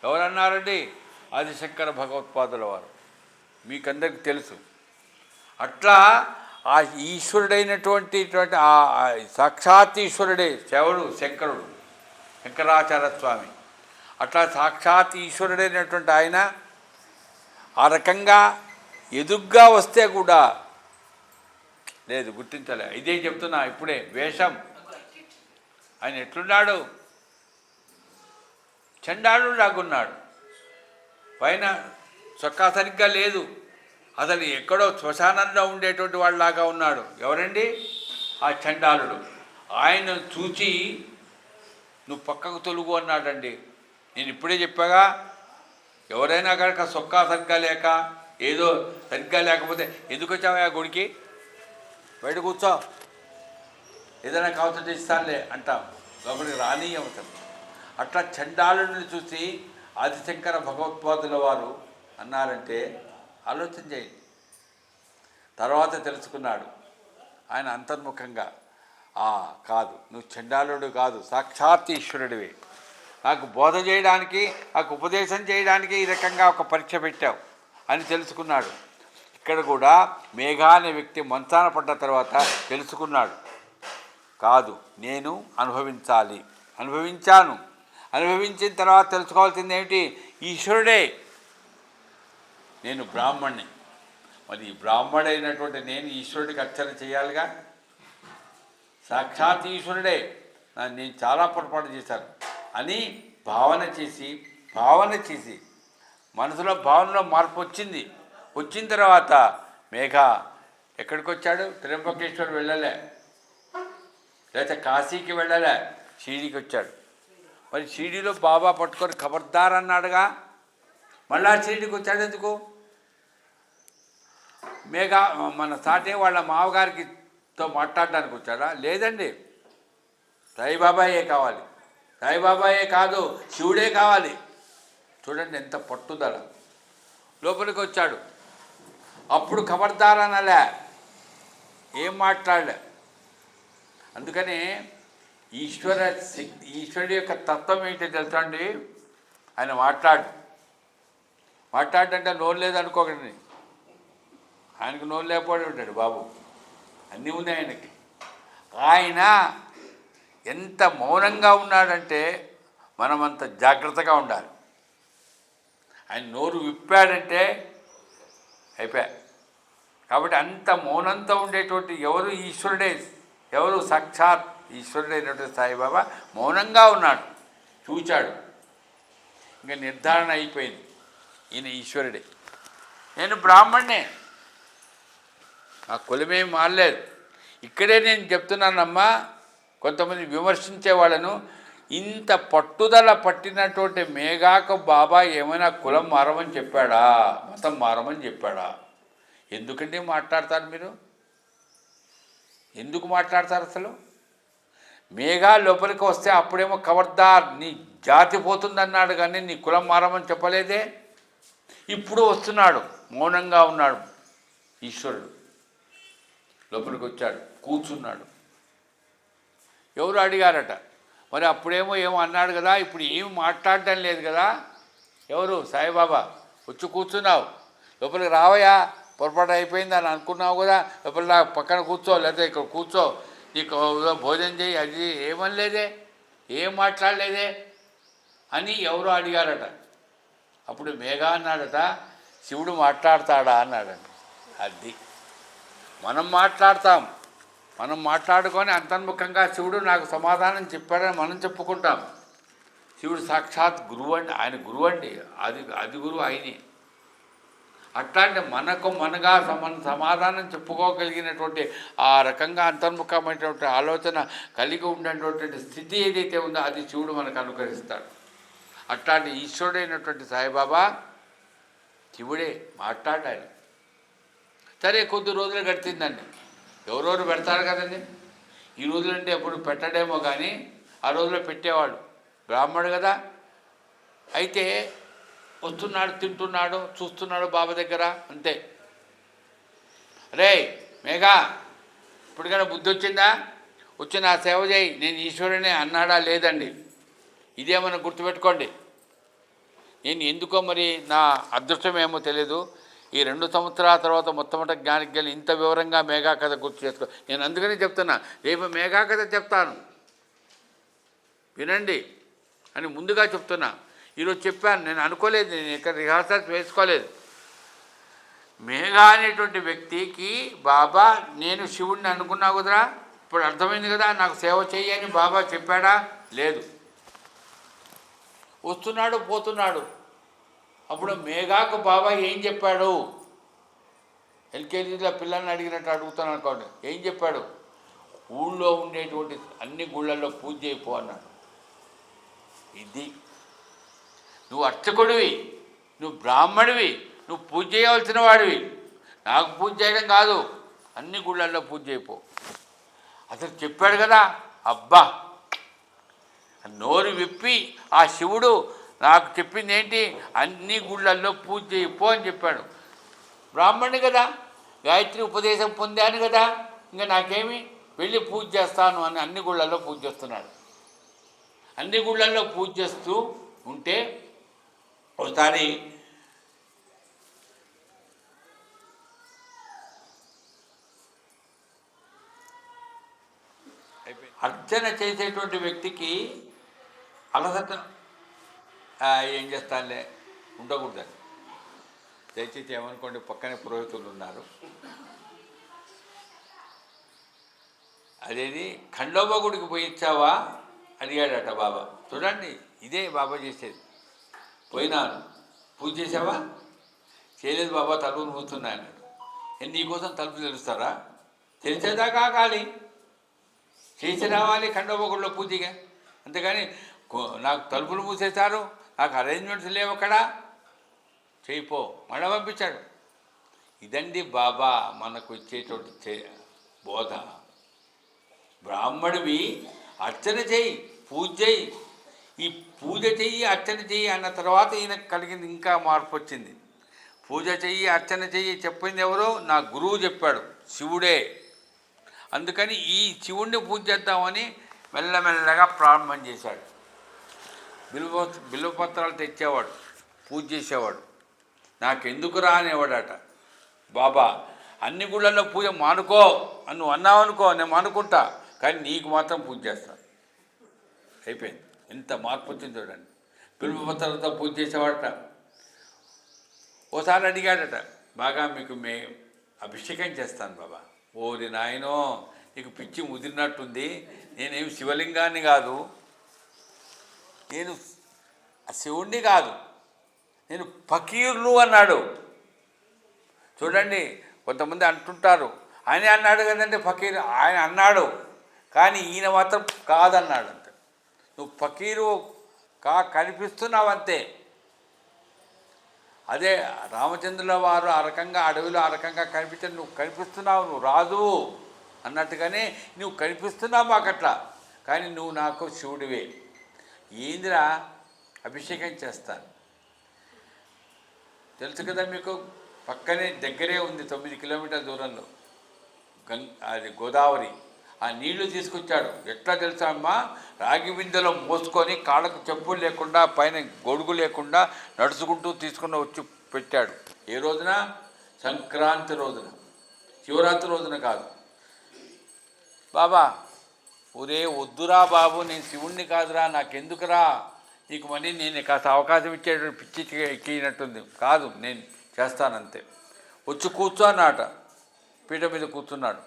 Speaker 1: ఎవరన్నారండి? ఆదిశంకర భగవత్పాదుల వారు. మీకందరికి తెలుసు. అట్లా ఆ ఈశ్వరుడైనటువంటి సాక్షాత్ ఈశ్వరుడే శివుడు, శంకరుడు, శంకరాచార్య స్వామి. అట్లా సాక్షాత్ ఈశ్వరుడైనటువంటి ఆయన ఆ రకంగా ఎదుగ్గా వస్తే కూడా లేదు, గుర్తించలే. ఇదే చెప్తున్నా ఇప్పుడే. వేషం ఆయన ఎట్లున్నాడు? చండాలుడు లాగున్నాడు. పైన చొక్కా సరిగ్గా లేదు, అసలు ఎక్కడో శ్మశానంలో ఉండేటువంటి వాళ్ళలాగా ఉన్నాడు. ఎవరండి? ఆ చండాలుడు. ఆయన చూచి నువ్వు పక్కకు తొలుగు అన్నాడండి. నేను ఇప్పుడే చెప్పాగా, ఎవరైనా కనుక చొక్కా సరిగ్గా లేక ఏదో సరిగ్గా లేకపోతే ఎందుకు వచ్చావు ఆ గుడికి, బయట కూర్చో, ఏదైనా కావచ్చు ఇస్తానులే అంటాం, లోపలికి రానీయవుతాం. అట్లా చండాలుడిని చూసి ఆదిశంకర భగవత్పాదుల వారు అన్నారంటే ఆలోచన చేయండి. తర్వాత తెలుసుకున్నాడు ఆయన అంతర్ముఖంగా, కాదు, నువ్వు చండాలుడు కాదు, సాక్షాత్ ఈశ్వరుడివి. నాకు బోధ చేయడానికి, నాకు ఉపదేశం చేయడానికి ఈ రకంగా ఒక పరీక్ష పెట్టావు అని తెలుసుకున్నాడు. ఇక్కడ కూడా మేఘ అనే వ్యక్తి మంచాన పడ్డ తర్వాత తెలుసుకున్నాడు, కాదు నేను అనుభవించాలి, అనుభవించాను. అనుభవించిన తర్వాత తెలుసుకోవాల్సింది ఏమిటి? ఈశ్వరుడే. నేను బ్రాహ్మణ్ణి, మరి బ్రాహ్మణుడైనటువంటి నేను ఈశ్వరుడికి అర్చన చేయాలిగా. సాక్షాత్ ఈశ్వరుడే, నేను చాలా పొరపాటు చేశాను అని భావన చేసి మనసులో భావనలో మార్పు వచ్చింది. వచ్చిన తర్వాత మేఘ ఎక్కడికి వచ్చాడు? త్ర్యంబకేశ్వర్ వెళ్ళలే, లేకపోతే కాశీకి వెళ్ళలే, షిరిడీకి వచ్చాడు. మరి షిరిడీలో బాబా పట్టుకొని ఖబర్దార్ అన్నాడుగా, మళ్ళా షిరిడీకి వచ్చాడు ఎందుకు? మేఘ మన సాటే వాళ్ళ మామగారితో మాట్లాడడానికి వచ్చాడా? లేదండి, సాయిబాబాయే కావాలి. సాయిబాబాయే కాదు, శివుడే కావాలి. చూడండి ఎంత పట్టుదల. లోపలికి వచ్చాడు, అప్పుడు ఖబర్దార్ అనలే, ఏం మాట్లాడలే. అందుకని ఈశ్వరుడి యొక్క తత్వం ఏంటో తెలుసా అండి? ఆయన మాట్లాడంటే నోరు లేదనుకోకండి, ఆయనకు నోరు లేకపోవడం ఉంటాడు బాబు, అన్నీ ఉన్నాయి ఆయనకి. ఆయన ఎంత మౌనంగా ఉన్నాడంటే మనం అంత జాగ్రత్తగా ఉండాలి. ఆయన నోరు విప్పాడంటే అయిపోయా. కాబట్టి అంత మౌనంతో ఉండేటువంటి ఎవరు? ఈశ్వరుడే. ఎవరు? సాక్షాత్ ఈశ్వరుడైనటువంటి సాయిబాబా మౌనంగా ఉన్నాడు, చూచాడు. ఇంకా నిర్ధారణ అయిపోయింది, ఈయన ఈశ్వరుడే. నేను బ్రాహ్మణ్ణే, ఆ కులమేం మారలేదు. ఇక్కడే నేను చెప్తున్నానమ్మా, కొంతమంది విమర్శించే వాళ్ళను, ఇంత పట్టుదల పట్టినటువంటి మేఘాకు బాబా ఏమైనా కులం మారమని చెప్పాడా, మతం మారమని చెప్పాడా? ఎందుకంటే మాట్లాడతారు మీరు? ఎందుకు మాట్లాడతారు అసలు? మేఘా లోపలికి వస్తే అప్పుడేమో ఖబర్దార్ నీ జాతి పోతుందన్నాడు, కానీ నీ కులం మారమని చెప్పలేదే. ఇప్పుడు వస్తున్నాడు, మౌనంగా ఉన్నాడు ఈశ్వరుడు. లోపలికి వచ్చాడు, కూర్చున్నాడు. ఎవరు అడిగారట, మరి అప్పుడేమో ఏమో అన్నాడు కదా, ఇప్పుడు ఏమి మాట్లాడటం లేదు కదా. ఎవరు? సాయిబాబా. వచ్చి కూర్చున్నావు, లోపలికి రావయా, పొరపాటు అయిపోయింది అని అనుకున్నావు కదా, లోపల పక్కన కూర్చో, లేకపోతే ఇక్కడ కూర్చో, నీకు భోజనం చేయి, అది ఏమనలేదే, ఏం మాట్లాడలేదే అని ఎవరో అడిగారట. అప్పుడు మేఘా అన్నాడట, శివుడు మాట్లాడతాడా అన్నాడండి. అది మనం మాట్లాడతాం, మనం మాట్లాడుకొని అంతర్ముఖంగా శివుడు నాకు సమాధానం చెప్పాడని మనం చెప్పుకుంటాం. శివుడు సాక్షాత్ గురువు అండి, ఆయన గురువు అండి, అది గురువు ఆయనే. అట్లాంటి మనకు మనగా సమాధానం చెప్పుకోగలిగినటువంటి ఆ రకంగా అంతర్ముఖమైనటువంటి ఆలోచన కలిగి ఉన్నటువంటి స్థితి ఏదైతే ఉందో అది శివుడు మనకు అనుగ్రహిస్తాడు. అట్లాంటి ఈశ్వరుడైనటువంటి సాయిబాబా శివుడే మాట్లాడాడు. సరే కొద్ది రోజులు గడిచిందండి. ఎవరెవరు పెడతారు కదండి. ఈ రోజులంటే ఎప్పుడు పెట్టడేమో కానీ ఆ రోజులో పెట్టేవాడు. బ్రాహ్మణుడు కదా. అయితే వస్తున్నాడు, తింటున్నాడు, చూస్తున్నాడు బాబా దగ్గర, అంతే. రే మేఘా, ఇప్పటికైనా బుద్ధి వచ్చిందా? వచ్చి నా సేవ చేయి, నేను ఈశ్వరునే అన్నాడా? లేదండి. ఇదే మనం గుర్తుపెట్టుకోండి. నేను ఎందుకో మరి నా అదృష్టమేమో తెలియదు, ఈ 2 సంవత్సరాల తర్వాత మొట్టమొదటి జ్ఞానికి గెలి ఇంత వివరంగా మేఘా కథ గుర్తు చేసుకో. నేను అందుకనే చెప్తున్నా, రేపు మేఘా కథ చెప్తాను వినండి అని ముందుగా చెప్తున్నా. ఈరోజు చెప్పాను, నేను అనుకోలేదు, నేను ఇక్కడ రిహార్సల్స్ వేసుకోలేదు. మేఘా అనేటువంటి వ్యక్తికి బాబా నేను శివుడిని అనుకున్నా కుదరా, ఇప్పుడు అర్థమైంది కదా, నాకు సేవ చెయ్యని బాబా చెప్పాడా? లేదు. వస్తున్నాడు, పోతున్నాడు. అప్పుడు మేఘాకు బాబా ఏం చెప్పాడు? ఎల్కేజీలో పిల్లల్ని అడిగినట్టు అడుగుతాను అనుకోండి. ఏం చెప్పాడు? ఊళ్ళో ఉండేటువంటి అన్ని గుళ్ళల్లో పూజ చేయిపో అన్నాడు. ఇది నువ్వు అర్చకుడివి, నువ్వు బ్రాహ్మడివి, నువ్వు పూజ చేయవలసిన వాడివి. నాకు పూజ చేయడం కాదు, అన్ని గుళ్ళల్లో పూజ చేయిపో అసలు చెప్పాడు కదా. అబ్బా, నోరు విప్పి ఆ శివుడు నాకు చెప్పింది ఏంటి? అన్ని గుళ్ళల్లో పూజ చేయిపో అని చెప్పాడు. బ్రాహ్మణుని కదా, గాయత్రి ఉపదేశం పొందాను కదా, ఇంకా నాకేమి, వెళ్ళి పూజ చేస్తాను అని అన్ని గుళ్ళల్లో పూజ చేస్తున్నాడు. అన్ని గుళ్ళల్లో పూజ చేస్తూ ఉంటే ఒకసారి అర్చన చేసేటువంటి వ్యక్తికి అలసట ఏం చేస్తానులే ఉండకూడదండి. దయచేసి ఏమనుకోండి, పక్కనే పురోహితులు ఉన్నారు. అదేది ఖండోబా గుడికి పోయి ఇచ్చావా అడిగాడట బాబా. చూడండి, ఇదే బాబా చేసేది. పోయినాను, పూజ చేసావా? చేయలేదు బాబా, తలుపులు మూస్తున్నాయి అన్నాడు. నీకోసం తలుపు తెలుస్తారా? తెలిసేదాకా కాలి చేసి రావాలి ఖండోబా గుడిలో పూజగా. అంతేగాని నాకు తలుపులు మూసేశారు, నాకు అరేంజ్మెంట్స్ లేవు అక్కడ, చేయిపో మళ్ళీ పంపించాడు. ఇదండి బాబా మనకు ఇచ్చేటువంటి బోధ. బ్రాహ్మడివి అర్చన చెయ్యి, పూజ చెయ్యి. ఈ పూజ చెయ్యి, అర్చన చెయ్యి అన్న తర్వాత ఈయనకు కలిగింది ఇంకా మార్పు వచ్చింది. పూజ చెయ్యి, అర్చన చెయ్యి చెప్పింది ఎవరో? నా గురువు చెప్పాడు, శివుడే. అందుకని ఈ శివుణ్ణి పూజ చేద్దామని మెల్లమెల్లగా ప్రారంభం చేశాడు. బిల్వపత్రాలు తెచ్చేవాడు, పూజ చేసేవాడు. నాకెందుకు రా అనేవాడట. బాబా అన్ని గుళ్ళల్లో పూజ మానుకో అని నువ్వు అన్నావు అనుకో, నేను మానుకుంటా, కానీ నీకు మాత్రం పూజ చేస్తాను. అయిపోయింది. ఎంత మార్పు వచ్చింది చూడండి. బిల్వపత్రాలతో పూజ చేసేవాడట. ఓసారి అడిగాడట, బాగా మీకు అభిషేకం చేస్తాను బాబా. ఓరి నాయనో, నీకు పిచ్చి ముదిరినట్టుంది, నేనేమి శివలింగాన్ని కాదు, నేను శివుణ్ణి కాదు, నేను ఫకీర్లు అన్నాడు. చూడండి, కొంతమంది అంటుంటారు ఆయనే అన్నాడు కదండి ఫకీరు, ఆయన అన్నాడు కానీ ఈయన మాత్రం కాదన్నాడు. అంతే, నువ్వు ఫకీరు కనిపిస్తున్నావు అంతే. అదే రామచంద్రుల వారు ఆ రకంగా అడవిలో ఆ రకంగా కనిపించారు, నువ్వు కనిపిస్తున్నావు, నువ్వు రాదు అన్నట్టుగానే నువ్వు కనిపిస్తున్నావు మాకట్లా, కానీ నువ్వు నాకు శివుడివే. ఏందిరా? అభిషేకం చేస్తాను. తెలుసు కదా మీకు, పక్కనే దగ్గరే ఉంది, 9 కిలోమీటర్ల దూరంలో అది గోదావరి. ఆ నీళ్లు తీసుకొచ్చాడు. ఎట్లా తెలుసా అమ్మా? రాగి బిందెలో మోసుకొని కాళ్ళకు చెప్పులు లేకుండా, పైన గొడుగు లేకుండా నడుచుకుంటూ తీసుకుని వచ్చి పెట్టాడు. ఏ రోజున? సంక్రాంతి రోజున, శివరాత్రి రోజున కాదు. బాబా, ఒరే వద్దురా బాబు, నేను శివుణ్ణి కాదురా, నాకెందుకురా, నీకు మళ్ళీ నేను కాస్త అవకాశం ఇచ్చేటువంటి పిచ్చి ఎక్కినట్టుంది. కాదు, నేను చేస్తానంతే. వచ్చి కూర్చో అన్నట. పీట మీద కూర్చున్నాడు.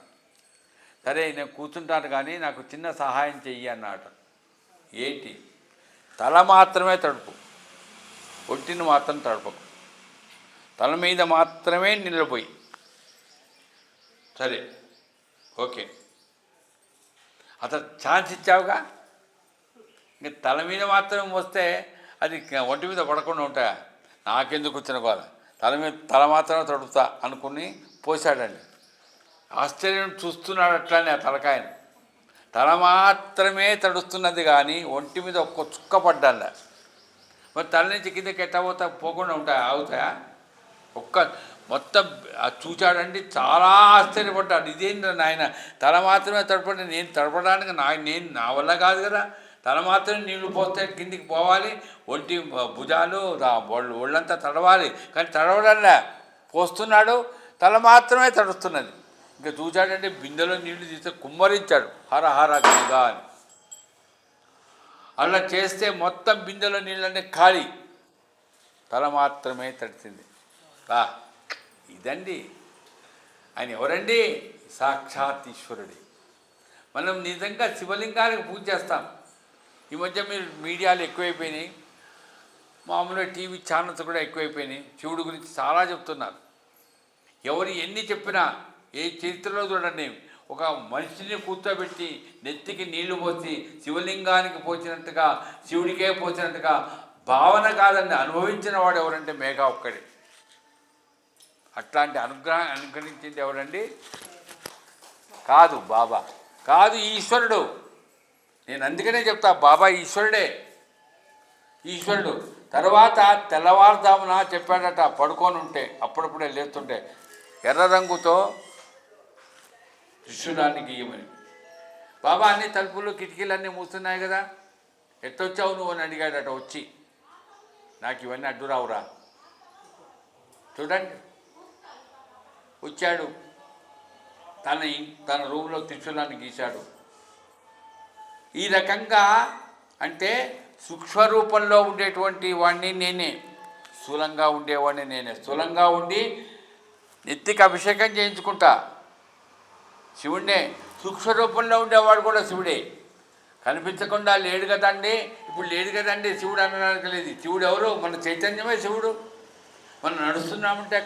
Speaker 1: సరే నేను కూర్చుంటాను, కానీ నాకు చిన్న సహాయం చెయ్యి అన్నట. ఏంటి? తల మాత్రమే తడుపు, ఒంటిని మాత్రం తడపకు. తల మీద మాత్రమే నిలబోయి, సరే ఓకే అతను ఛాన్స్ ఇచ్చావుగా, ఇంక తల మీద మాత్రం వస్తే అది ఒంటి మీద పడకుండా ఉంటాయా? నాకెందుకు వచ్చిన గోల, తల మాత్రమే తడుపుతా అనుకుని పోసాడండి. ఆశ్చర్యం చూస్తున్నాడు అట్లానే ఆ తలకాయని. తల మాత్రమే తడుస్తున్నది కానీ ఒంటి మీద ఒక్క చుక్క పడ్డా. మరి తల నుంచి కిందకి ఎట్లా పోకుండా ఉంటాయా, ఆగుతాయా? మొత్తం చూచాడండి, చాలా ఆశ్చర్యపడ్డాడు. ఇదేంటి నాయన, తల మాత్రమే తడపండి, నేను తడపడానికి నా వల్ల కాదు కదా, తల మాత్రమే నీళ్లు పోస్తే కిందికి పోవాలి, ఒంటి భుజాలు ఒళ్ళంతా తడవాలి, కానీ తడవడంలే, పోస్తున్నాడు, తల మాత్రమే తడుస్తున్నది. ఇంకా చూచాడంటే బిందెలో నీళ్లు తీస్తే కుమ్మరించాడు, హర హర గంగా అని. అలా చేస్తే మొత్తం బిందెలో నీళ్ళన్నీ ఖాళీ, తల మాత్రమే తడిచింది. ఇదండి ఆయన. ఎవరండి? సాక్షాత్ ఈశ్వరుడి. మనం నిజంగా శివలింగానికి పూజ చేస్తాం. ఈ మధ్య మీరు మీడియాలు ఎక్కువైపోయినాయి, మామూలుగా టీవీ ఛానల్స్ కూడా ఎక్కువైపోయినాయి, శివుడి గురించి చాలా చెప్తున్నారు. ఎవరు ఎన్ని చెప్పినా, ఏ చరిత్రలో చూడండి, ఒక మనిషిని కూర్చోబెట్టి నెత్తికి నీళ్లు పోసి శివలింగానికి పోసినట్టుగా, శివుడికే పోసినట్టుగా భావన కాదని అనుభవించిన వాడు ఎవరంటే మేఘా ఒక్కడే. అట్లాంటి అనుగ్రహించింది ఎవరండి? కాదు బాబా, కాదు ఈశ్వరుడు. నేను అందుకనే చెప్తా, బాబా ఈశ్వరుడే, ఈశ్వరుడు. తర్వాత తెల్లవారుజామున చెప్పాడట, పడుకొని ఉంటే అప్పుడప్పుడే లేస్తుంటే, ఎర్ర రంగుతో త్రిశూలాన్ని గీయమని. బాబా అన్ని తలుపులు కిటికీలన్నీ మూస్తున్నాయి కదా, ఎట్టొచ్చావు నువ్వు అని అడిగాడట. వచ్చి, నాకు ఇవన్నీ అడ్డురావురా. చూడండి, వచ్చాడు, తన రూమ్లో త్రిశూలాన్ని గీశాడు. ఈ రకంగా అంటే సూక్ష్మరూపంలో ఉండేటువంటి వాడిని నేనే, స్థూలంగా ఉండేవాడిని నేనే. స్థూలంగా ఉండి నెత్తికి అభిషేకం చేయించుకుంటా, శివుడే. సూక్ష్మరూపంలో ఉండేవాడు కూడా శివుడే. కనిపించకుండా లేడు కదండి, ఇప్పుడు లేడు కదండి శివుడు అనడానికి లేదు. శివుడు ఎవరు? మన చైతన్యమే శివుడు. మనం నడుస్తున్నామంటే,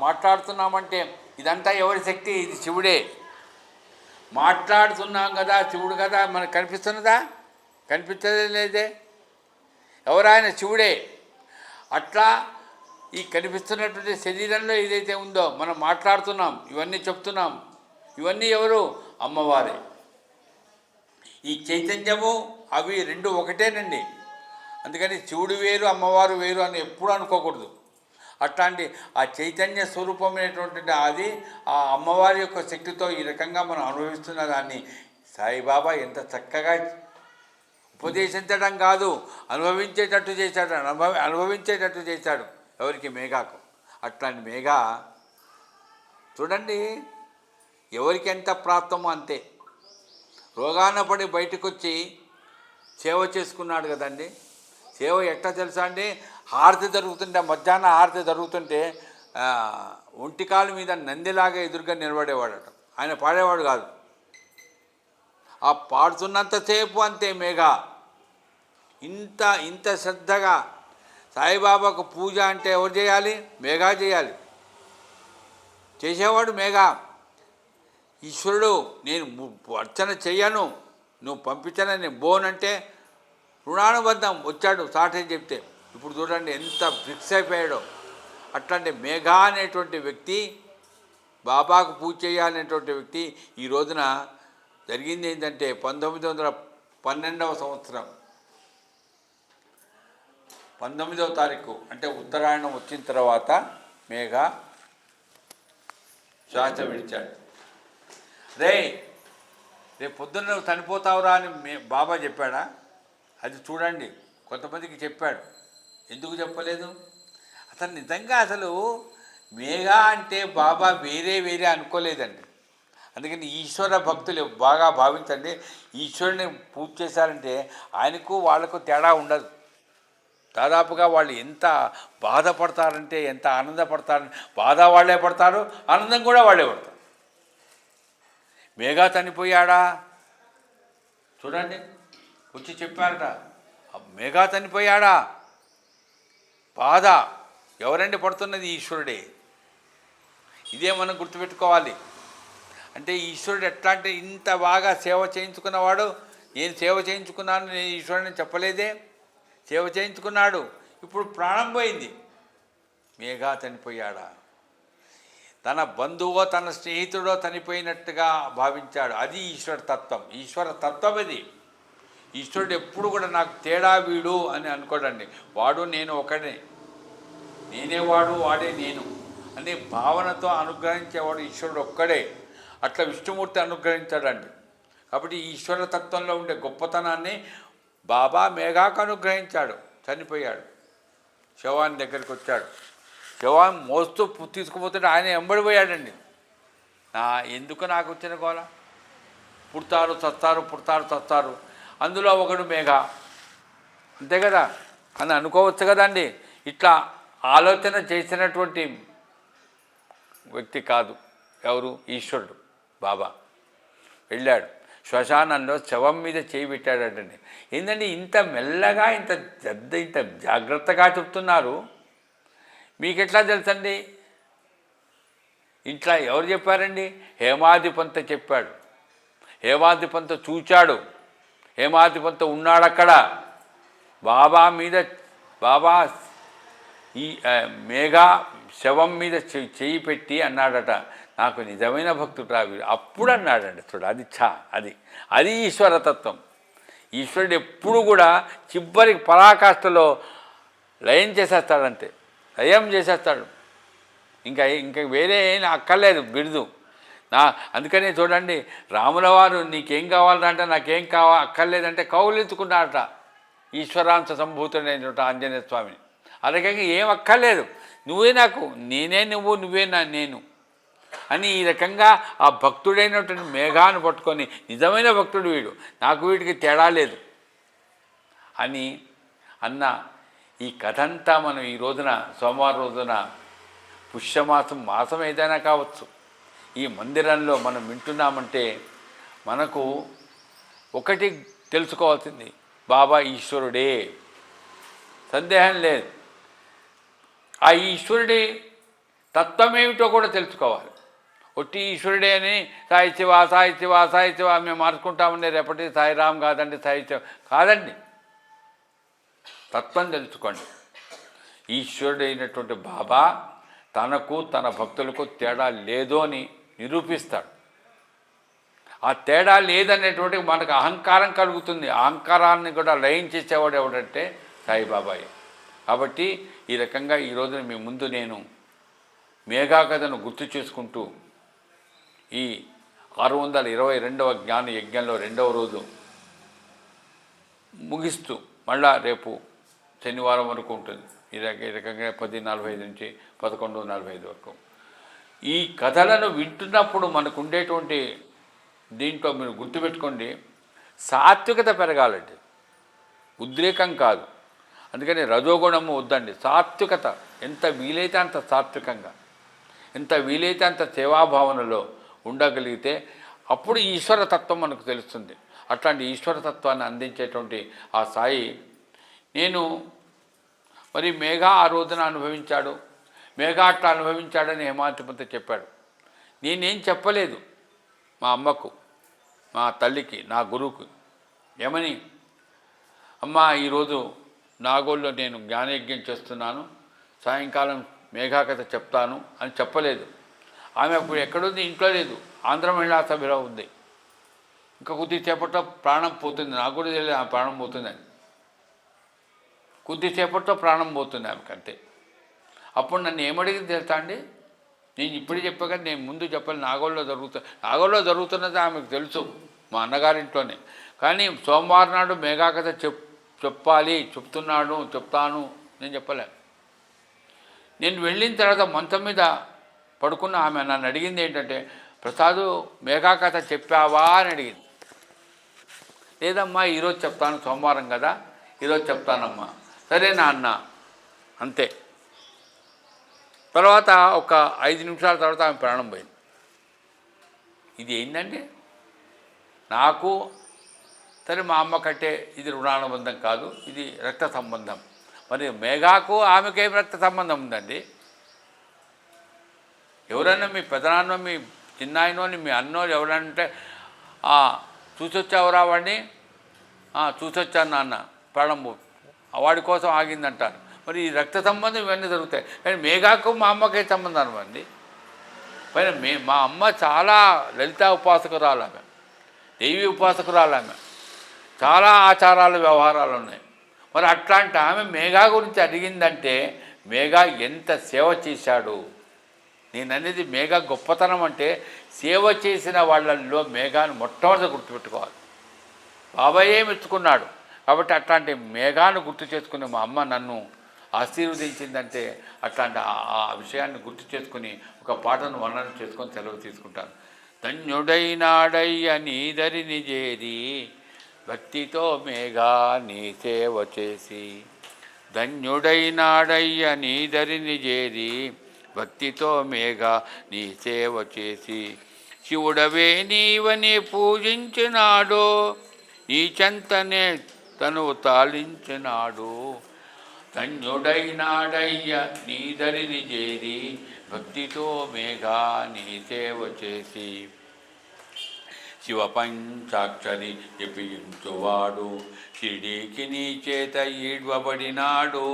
Speaker 1: మాట్లాడుతున్నామంటే ఇదంతా ఎవరి శక్తి? ఇది శివుడే. మాట్లాడుతున్నాం కదా, శివుడు కదా. మనకు కనిపిస్తున్నదా? కనిపించదే లేదే. ఎవరాయన? శివుడే. అట్లా ఈ కనిపిస్తున్నటువంటి శరీరంలో ఏదైతే ఉందో, మనం మాట్లాడుతున్నాం, ఇవన్నీ చెప్తున్నాం, ఇవన్నీ ఎవరు? అమ్మవారే. ఈ చైతన్యము అవి రెండు ఒకటేనండి. అందుకని శివుడు వేరు, అమ్మవారు వేరు అని ఎప్పుడు అనుకోకూడదు. అట్లాంటి ఆ చైతన్య స్వరూపమైనటువంటి అది ఆ అమ్మవారి యొక్క శక్తితో ఈ రకంగా మనం అనుభవిస్తున్న దాన్ని సాయిబాబా ఎంత చక్కగా ఉపదేశించడం కాదు, అనుభవించేటట్టు చేశాడు. అనుభవించేటట్టు చేశాడు. ఎవరికి? మేఘాకు. అట్లాంటి మేఘా చూడండి, ఎవరికి ఎంత ప్రాప్తమో అంతే. రోగాన పడి బయటకు వచ్చి సేవ చేసుకున్నాడు కదండి. సేవ ఎట్లా తెలుసా అండి? హారతి జరుగుతుంటే, మధ్యాహ్నం హారతి జరుగుతుంటే ఒంటికాలు మీద నందిలాగా ఎదురుగా నిలబడేవాడట. ఆయన పాడేవాడు కాదు. ఆ పాడుతున్నంతసేపు అంతే మేఘా. ఇంత శ్రద్ధగా సాయిబాబాకు పూజ అంటే ఎవరు చేయాలి? మేఘా చేయాలి. చేసేవాడు మేఘా. ఈశ్వరుడు నేను అర్చన చెయ్యను, నువ్వు పంపించనని బోనంటే రుణానుబంధం వచ్చాడు సాటని చెప్తే. ఇప్పుడు చూడండి ఎంత ఫిక్స్ అయిపోయాడో. అట్లాంటి మేఘా అనేటువంటి వ్యక్తి, బాబాకు పూజ చేయాలనేటువంటి వ్యక్తి ఈ రోజున జరిగింది ఏంటంటే 1912వ సంవత్సరం 19వ తారీఖు అంటే ఉత్తరాయణం వచ్చిన తర్వాత మేఘా శ్వాస విడిచాడు. రేపు పొద్దున్న నువ్వు చనిపోతావురా అని బాబా చెప్పాడా? అది చూడండి, కొంతమందికి చెప్పాడు. ఎందుకు చెప్పలేదు? అతను నిజంగా అసలు మేఘా అంటే బాబా వేరే అనుకోలేదండి. అందుకని ఈశ్వర భక్తులు బాగా భావించండి. ఈశ్వరుని పూజ చేశారంటే ఆయనకు వాళ్ళకు తేడా ఉండదు. దాదాపుగా వాళ్ళు ఎంత బాధపడతారంటే ఎంత ఆనందపడతారు. బాధ వాళ్ళే పడతారు, ఆనందం కూడా వాళ్ళే పడతారు. మేఘా చనిపోయాడా? చూడండి, వచ్చి చెప్పారట, మేఘా చనిపోయాడా? బాధ ఎవరండి పడుతున్నది? ఈశ్వరుడే. ఇదే మనం గుర్తుపెట్టుకోవాలి. అంటే ఈశ్వరుడు ఎట్లా అంటే ఇంత బాగా సేవ చేయించుకున్నవాడు, నేను సేవ చేయించుకున్నాను, నేను ఈశ్వరుని చెప్పలేదే, సేవ చేయించుకున్నాడు. ఇప్పుడు ప్రాణం పోయింది. మేఘా చనిపోయాడా? తన బంధువో తన స్నేహితుడో చనిపోయినట్టుగా భావించాడు. అది ఈశ్వర తత్వం. ఈశ్వర తత్వం ఇది. ఈశ్వరుడు ఎప్పుడు కూడా నాకు తేడా వీడు అని అనుకోడండి. వాడు నేను ఒకడే, నేనే వాడు వాడే నేను అనే భావనతో అనుగ్రహించేవాడు ఈశ్వరుడు ఒక్కడే. అట్లా విష్ణుమూర్తి అనుగ్రహించాడండి. కాబట్టి ఈశ్వర తత్వంలో ఉండే గొప్పతనాన్ని బాబా మేఘాకు అనుగ్రహించాడు. చనిపోయాడు. శవాన్ని దగ్గరికి వచ్చాడు. శవాన్ని మోస్తూ తీసుకుపోతుంటే ఆయన ఎంబడిపోయాడండి. ఎందుకు నాకు వచ్చిన గోల? పుడతారు చస్తారు, పుడతారు చస్తారు, అందులో ఒకడు మేఘ, అంతే కదా అని అనుకోవచ్చు కదండి. ఇట్లా ఆలోచన చేసినటువంటి వ్యక్తి కాదు ఎవరు? ఈశ్వరుడు బాబా. వెళ్ళాడు శ్మశానంలో, శవం మీద చేయి పెట్టాడండి. ఏంటంటే ఇంత మెల్లగా, ఇంత పెద్ద, ఇంత జాగ్రత్తగా చెప్తున్నారు, మీకెట్లా తెలుసండి? ఇంట్లో ఎవరు చెప్పారండి? హేమాధిపంత చెప్పాడు. హేమాధిపంత చూచాడు. హేమాధిపంత ఉన్నాడు అక్కడ. బాబా మీద, బాబా ఈ మేఘా శవం మీద చెయ్యి పెట్టి అన్నాడట, నాకు నిజమైన భక్తుడు రావి. అప్పుడు అన్నాడండి. చూడు, అది అది ఈశ్వరతత్వం. ఈశ్వరుడు ఎప్పుడు కూడా చివరికి పరాకాష్ఠలో లయం చేసేస్తాడంతే, లయం చేసేస్తాడు. ఇంకా వేరే ఏం అక్కర్లేదు బిరుదు. అందుకనే చూడండి, రాముల వారు నీకేం కావాలంటే నాకేం అక్కర్లేదంటే కౌలించుకున్నాడట ఈశ్వరాంశ సంభూతుడైన ఆంజనేయ స్వామిని. అలాగే ఏం అక్కర్లేదు, నువ్వే నాకు, నేనే నువ్వు, నువ్వే నేను అని ఈ రకంగా ఆ భక్తుడైనటువంటి మేఘాన్ని పట్టుకొని, నిజమైన భక్తుడు వీడు, నాకు వీడికి తేడా లేదు అని అన్న ఈ కథ అంతా మనం ఈ రోజున, సోమవారం రోజున, మాసం ఏదైనా కావచ్చు, ఈ మందిరంలో మనం వింటున్నామంటే మనకు ఒకటి తెలుసుకోవాల్సింది, బాబా ఈశ్వరుడే, సందేహం లేదు. ఆ ఈశ్వరుడి తత్వం ఏమిటో కూడా తెలుసుకోవాలి. ఒట్టి ఈశ్వరుడే అని సాయి శివ సాయి శివ సాయి శివ మేము మార్చుకుంటామండి, రేపటి సాయిరామ్ కాదండి, సాయి శివ కాదండి. తత్వం తెలుసుకోండి. ఈశ్వరుడైనటువంటి బాబా తనకు తన భక్తులకు తేడా లేదు అని నిరూపిస్తాడు. ఆ తేడా లేదనేటువంటి మనకు అహంకారం కలుగుతుంది. అహంకారాన్ని కూడా లయం చేసేవాడు ఎవడంటే సాయిబాబాయే. కాబట్టి ఈ రకంగా ఈ రోజున మీ ముందు నేను మేఘా కథను గుర్తు చేసుకుంటూ ఈ 622వ జ్ఞాన యజ్ఞంలో 2వ రోజు ముగిస్తూ, మళ్ళా రేపు శనివారం వరకు ఉంటుంది. ఈ రకంగా 10:45 నుంచి 11:45 వరకు ఈ కథలను వింటున్నప్పుడు మనకు ఉండేటువంటి దీంట్లో మీరు గుర్తుపెట్టుకోండి, సాత్వికత పెరగాలండి, ఉద్రేకం కాదు. అందుకని రజోగుణము వద్దండి, సాత్వికత. ఎంత వీలైతే అంత సాత్వికంగా, ఎంత వీలైతే అంత సేవాభావనలో ఉండగలిగితే అప్పుడు ఈశ్వరతత్వం మనకు తెలుస్తుంది. అట్లాంటి ఈశ్వరతత్వాన్ని అందించేటువంటి ఆ సాయి, నేను మరి మేఘా ఆ రోజున అనుభవించాడు, మేఘా అట్లా అనుభవించాడని హేమాధిపంత చెప్పాడు. నేనేం చెప్పలేదు మా అమ్మకు, మా తల్లికి, నా గురువుకి. ఏమని, అమ్మ ఈరోజు నాగోల్లో నేను జ్ఞానయజ్ఞం చేస్తున్నాను, సాయంకాలం మేఘా కథ చెప్తాను అని చెప్పలేదు. ఆమె అప్పుడు ఎక్కడుంది? ఇంట్లో లేదు, ఆంధ్ర మహిళా సభలో ఉంది. ఇంకా కొద్దిసేపట్లో ప్రాణం పోతుంది, నాకు కూడా తెలియదు ఆమె ప్రాణం పోతుందని. కొద్దిసేపట్లో ప్రాణం పోతుంది ఆమెకు, అంతే. అప్పుడు నన్ను ఏమడిగింది తెలుసా అండి? నేను ఇప్పుడు చెప్పాక నేను ముందు చెప్పాలి, నాగోల్లో జరుగుతున్నది ఆమెకు తెలుసు, మా అన్నగారింట్లోనే. కానీ సోమవారం నాడు మేఘా కథ చెప్పాలి, చెప్తాను నేను చెప్పలే. నేను వెళ్ళిన తర్వాత మంచం మీద పడుకున్న ఆమె నన్ను అడిగింది ఏంటంటే, ప్రసాదు మేఘా కథ చెప్పావా అని అడిగింది. లేదమ్మా ఈరోజు చెప్తాను, సోమవారం కదా ఈరోజు చెప్తానమ్మా. సరేనా అన్న, అంతే. తర్వాత ఒక 5 నిమిషాల తర్వాత ఆమె ప్రాణం పోయింది. ఇది ఏంటంటే, నాకు సరే మా అమ్మ కంటే ఇది రుణానుబంధం కాదు, ఇది రక్త సంబంధం. మరి మేఘాకు ఆమెకేం రక్త సంబంధం ఉందండి? ఎవరైనా మీ పెదనాన్నో మీ చిన్నాయనోని మీ అన్నోళ్ళు ఎవరంటే చూసొచ్చావురా వాడిని, చూసొచ్చాను నాన్న ప్రాణం వాడి కోసం ఆగిందంటారు. మరి ఈ రక్త సంబంధం ఇవన్నీ జరుగుతాయి. కానీ మేఘాకు మా అమ్మకే సంబంధం అండి. పైన మా అమ్మ చాలా లలితా ఉపాసకురాలు, ఆమె దేవి ఉపాసకురాలు, ఆమె చాలా ఆచారాలు వ్యవహారాలు ఉన్నాయి. మరి అట్లాంటి ఆమె మేఘా గురించి అడిగిందంటే మేఘా ఎంత సేవ చేశాడు. నేను అనేది మేఘా గొప్పతనం అంటే సేవ చేసిన వాళ్ళల్లో మేఘాను మొట్టమొదటి గుర్తుపెట్టుకోవాలి. బాబాయే మెచ్చుకున్నాడు కాబట్టి అట్లాంటి మేఘాను గుర్తు చేసుకుని మా అమ్మ నన్ను ఆశీర్వదించిందంటే అట్లాంటి ఆ విషయాన్ని గుర్తు చేసుకుని ఒక పాటను వర్ణన చేసుకొని సెలవు తీసుకుంటాను. ధన్యుడైనాడయ్య నీదరిని చేరి భక్తితో మేఘా నీ సేవ చేసి, ధన్యుడైనాడయ్య నీదరిని చేరి భక్తితో మేఘా నీ సేవ చేసి, శివుడవే నీవని పూజించినాడు నీ చెంతనే తను తాళించినాడు. ధన్యుడైనాడయ్య నీదరిని చేరి భక్తితో మేఘా నీ సేవ చేసి, శివ పంచాక్షరి జపించువాడు షిరిడీకి నీ చేత ఈడ్వబడినాడు.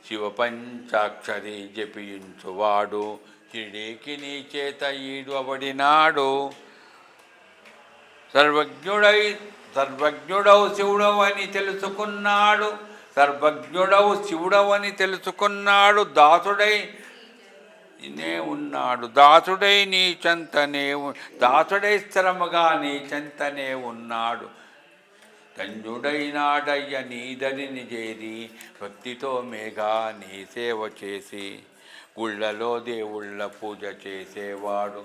Speaker 1: శివ పంచాక్షరి జపించువాడు షిరిడీకి నీ చేత ఈడ్వబడినాడు. సర్వజ్ఞుడవు శివుడవని తెలుసుకున్నాడు, సర్వజ్ఞుడవు శివుడవని తెలుసుకున్నాడు. దాసుడై ఉన్నాడు, దాసుడై నీ చెంతనే, దాసుడై స్థిరముగా నీ చెంతనే ఉన్నాడు. ధన్యుడైనాడయ్య నీదరిని చేరి భక్తితో మేఘా నీ సేవ చేసి, గుళ్ళలో దేవుళ్ళ పూజ చేసేవాడు,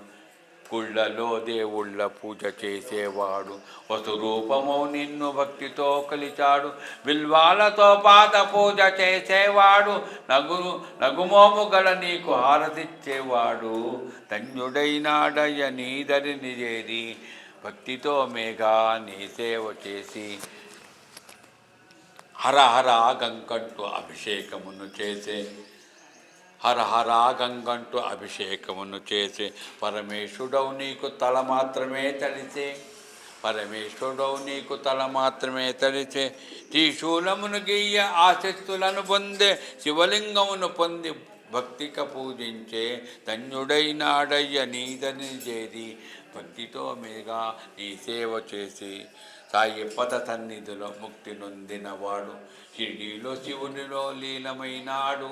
Speaker 1: గుళ్ళలో దేవుళ్ళ పూజ చేసేవాడు. వసురూపమౌ నిన్ను భక్తితో కొలిచాడు, బిల్వాలతో పాద పూజ చేసేవాడు, నగుమోము గల నీకు హారతిచ్చేవాడు. ధన్యుడైనాడయ్య నీదరిని చేరి భక్తితో మేఘా నీ సేవ చేసి, హరహర గంకంటూ అభిషేకమును చేసే, హరహర గంగంటూ అభిషేకమును చేసే, పరమేశ్వరుడవు నీకు తల మాత్రమే తడిసే, పరమేశ్వరుడవు నీకు తల మాత్రమే తడిసే, త్రిశూలమును గీయ ఆశక్తులను పొందే, శివలింగమును పొంది భక్తిక పూజించే. ధన్యుడైనాడయ్య నీదని చేరి భక్తితో మేఘా నీ సేవ చేసి, సాయి పద సన్నిధిలో ముక్తి నొందినవాడు షిరిడీలో శివునిలో లీలమైనాడు.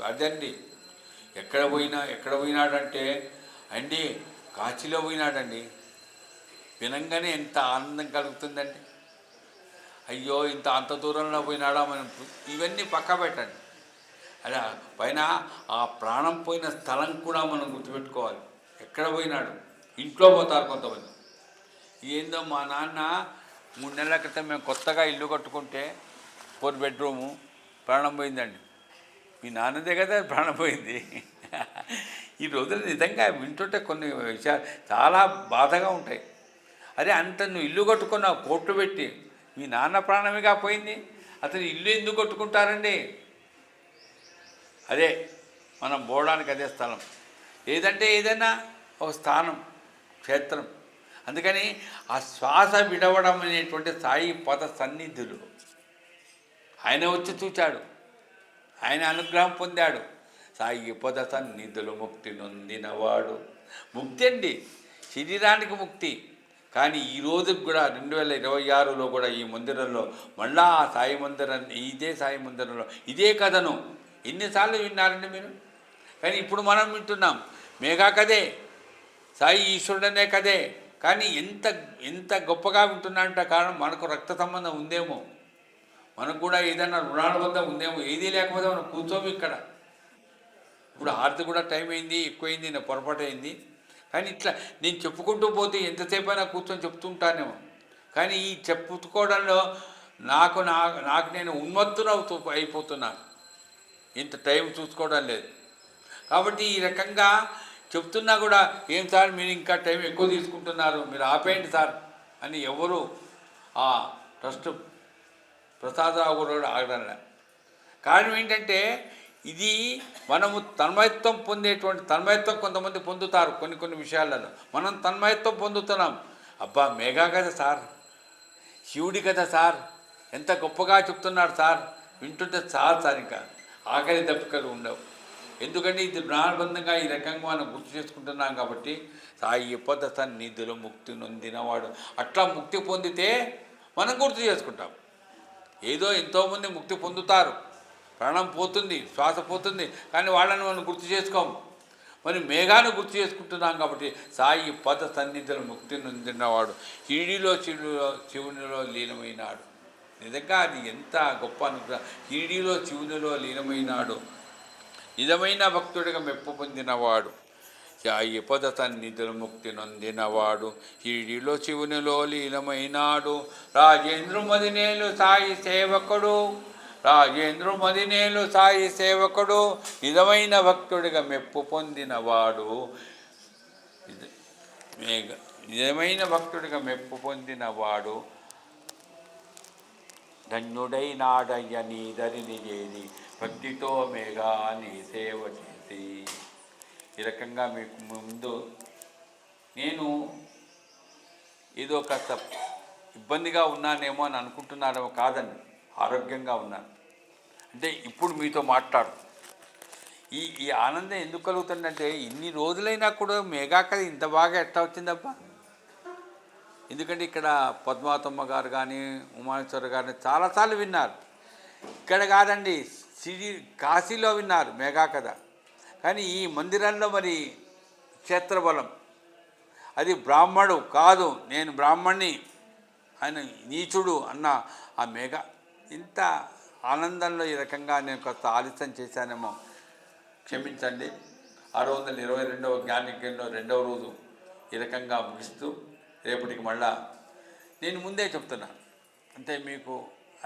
Speaker 1: అదండి ఎక్కడ పోయినాడంటే అండి కాశీలో పోయినాడండి. వినంగానే ఎంత ఆనందం కలుగుతుందండి. అయ్యో అంత దూరంలో పోయినాడా మనం ఇవన్నీ పక్క పెట్టండి. అలా పైన ఆ ప్రాణం పోయిన స్థలం కూడా మనం గుర్తుపెట్టుకోవాలి. ఎక్కడ పోయినాడు? ఇంట్లో పోతారు కొంతమంది. ఏందో మా నాన్న 3 నెలల క్రితం మేము కొత్తగా ఇల్లు కట్టుకుంటే 4 బెడ్రూము ప్రాణం పోయిందండి. మీ నాన్నదే కదా ప్రాణం పోయింది. ఈ రోజులు నిజంగా వింటుంటే కొన్ని విషయాలు చాలా బాధగా ఉంటాయి. అరే అంత నువ్వు ఇల్లు కట్టుకున్నావు కోట్లు పెట్టి, మీ నాన్న ప్రాణమేగా పోయింది. అతను ఇల్లు ఎందుకు కట్టుకుంటారండి? అదే మనం పోవడానికి అదే స్థలం, ఏదంటే ఏదైనా ఒక స్థానం, క్షేత్రం. అందుకని ఆ శ్వాస విడవడం అనేటువంటి సాయి పద సన్నిధులు ఆయన వచ్చి చూచాడు, ఆయన అనుగ్రహం పొందాడు. సాయి పద సన్నిధులు ముక్తి నొందినవాడు. ముక్తి అండి, శరీరానికి ముక్తి. కానీ ఈ రోజుకి కూడా 2026లో కూడా ఈ మందిరంలో మళ్ళా ఆ సాయి మందిరం, ఇదే సాయి మందిరంలో ఇదే కథను ఎన్నిసార్లు విన్నారండి మీరు? కానీ ఇప్పుడు మనం వింటున్నాం మేఘా కదే, సాయి ఈశ్వరుడనే కదే. కానీ ఎంత గొప్పగా వింటున్నాడంటే కారణం మనకు రక్త సంబంధం ఉందేమో, మనకు కూడా ఏదైనా రుణానుబంధం ఉందేమో. ఏదీ లేకపోతే మనం కూర్చోము ఇక్కడ. ఇప్పుడు హారతి కూడా టైం అయింది, ఎక్కువైంది, నా పొరపాటు అయింది. కానీ ఇట్లా నేను చెప్పుకుంటూ పోతే ఎంతసేపు అయినా కూర్చొని చెప్తుంటానేమో. కానీ ఈ చెప్పుకోవడంలో నాకు నేను అయిపోతున్నాను. ఇంత టైం చూసుకోవడం లేదు. కాబట్టి ఈ రకంగా చెప్తున్నా కూడా ఏం సార్ మీరు ఇంకా టైం ఎక్కువ తీసుకుంటున్నారు, మీరు ఆపేయండి సార్ అని ఎవరు ఆ ట్రస్ట్ ప్రసాదరావు కూడా ఆగడంలే. కారణం ఏంటంటే ఇది మనము తన్మయత్వం పొందేటువంటి తన్మయత్వం కొంతమంది పొందుతారు కొన్ని విషయాలలో. మనం తన్మయత్వం పొందుతున్నాం. అబ్బా మెగా కదా సార్, శివుడి కదా సార్, ఎంత గొప్పగా చెప్తున్నాడు సార్, వింటుంటే సార్ ఇంకా ఆకలి దప్పికలు ఉండవు. ఎందుకంటే ఇది ప్రాణబంధంగా ఈ రకంగా మనం గుర్తు చేసుకుంటున్నాం కాబట్టి. సాయి పొద్ద సన్నిధిలో ముక్తి నొందినవాడు, అట్లా ముక్తి పొందితే మనం గుర్తు చేసుకుంటాం. ఏదో ఎంతోమంది ముక్తి పొందుతారు, ప్రాణం పోతుంది, శ్వాస పోతుంది, కానీ వాళ్ళని మనం గుర్తు చేసుకోము. మరి మేఘాన్ని గుర్తు చేసుకుంటున్నాం కాబట్టి సాయి పద సన్నిధిలో ముక్తి నొందినవాడు షిరిడీలో శివునిలో లీనమైనాడు. నిజంగా అది ఎంత గొప్ప అనుగ్రహం. షిరిడీలో శివునిలో లీనమైనాడు, నిజమైన భక్తుడిగా మెప్పు పొందినవాడు. సాయి పద సన్నిధిలో ముక్తి నొందినవాడు షిరిడీలో శివునిలో లీనమైనాడు. రాజేంద్ర మదినేలు సాయి సేవకుడు, రాజేంద్ర మదినేలు సాయి సేవకుడు, నిజమైన భక్తుడిగా మెప్పు పొందినవాడు. నిజమైన భక్తుడిగా మెప్పు పొందినవాడు. ధన్యుడైనాడయ్య నీ దరిని చేరి, భక్తితో మేఘా నీ సేవ చేసి. ఈ రకంగా మీకు ముందు నేను ఏదో కాస్త ఇబ్బందిగా ఉన్నానేమో అని అనుకుంటున్నారేమో, కాదండి, ఆరోగ్యంగా ఉన్నాను. అంటే ఇప్పుడు మీతో మాట్లాడు ఈ ఆనందం ఎందుకు కలుగుతుందంటే ఇన్ని రోజులైనా కూడా మెగా కథ ఇంత బాగా ఎట్లా వచ్చిందబ్బా. ఎందుకంటే ఇక్కడ పద్మావతమ్మ గారు కానీ ఉమానేశ్వర గారిని చాలాసార్లు విన్నారు. ఇక్కడ కాదండి, కాశీలో విన్నారు మెగా కథ. కానీ ఈ మందిరంలో మరి క్షేత్రబలం, అది బ్రాహ్మడు కాదు, నేను బ్రాహ్మణ్ణి, ఆయన నీచుడు అన్న ఆ మెగా. ఇంత ఆనందంలో ఈ రకంగా నేను కొంత ఆలస్యం చేశానేమో, క్షమించండి. 622వ జ్ఞానికంలో 2వ రోజు ఈ రకంగా ముగిస్తూ రేపటికి మళ్ళా నేను ముందే చెప్తున్నా. అంటే మీకు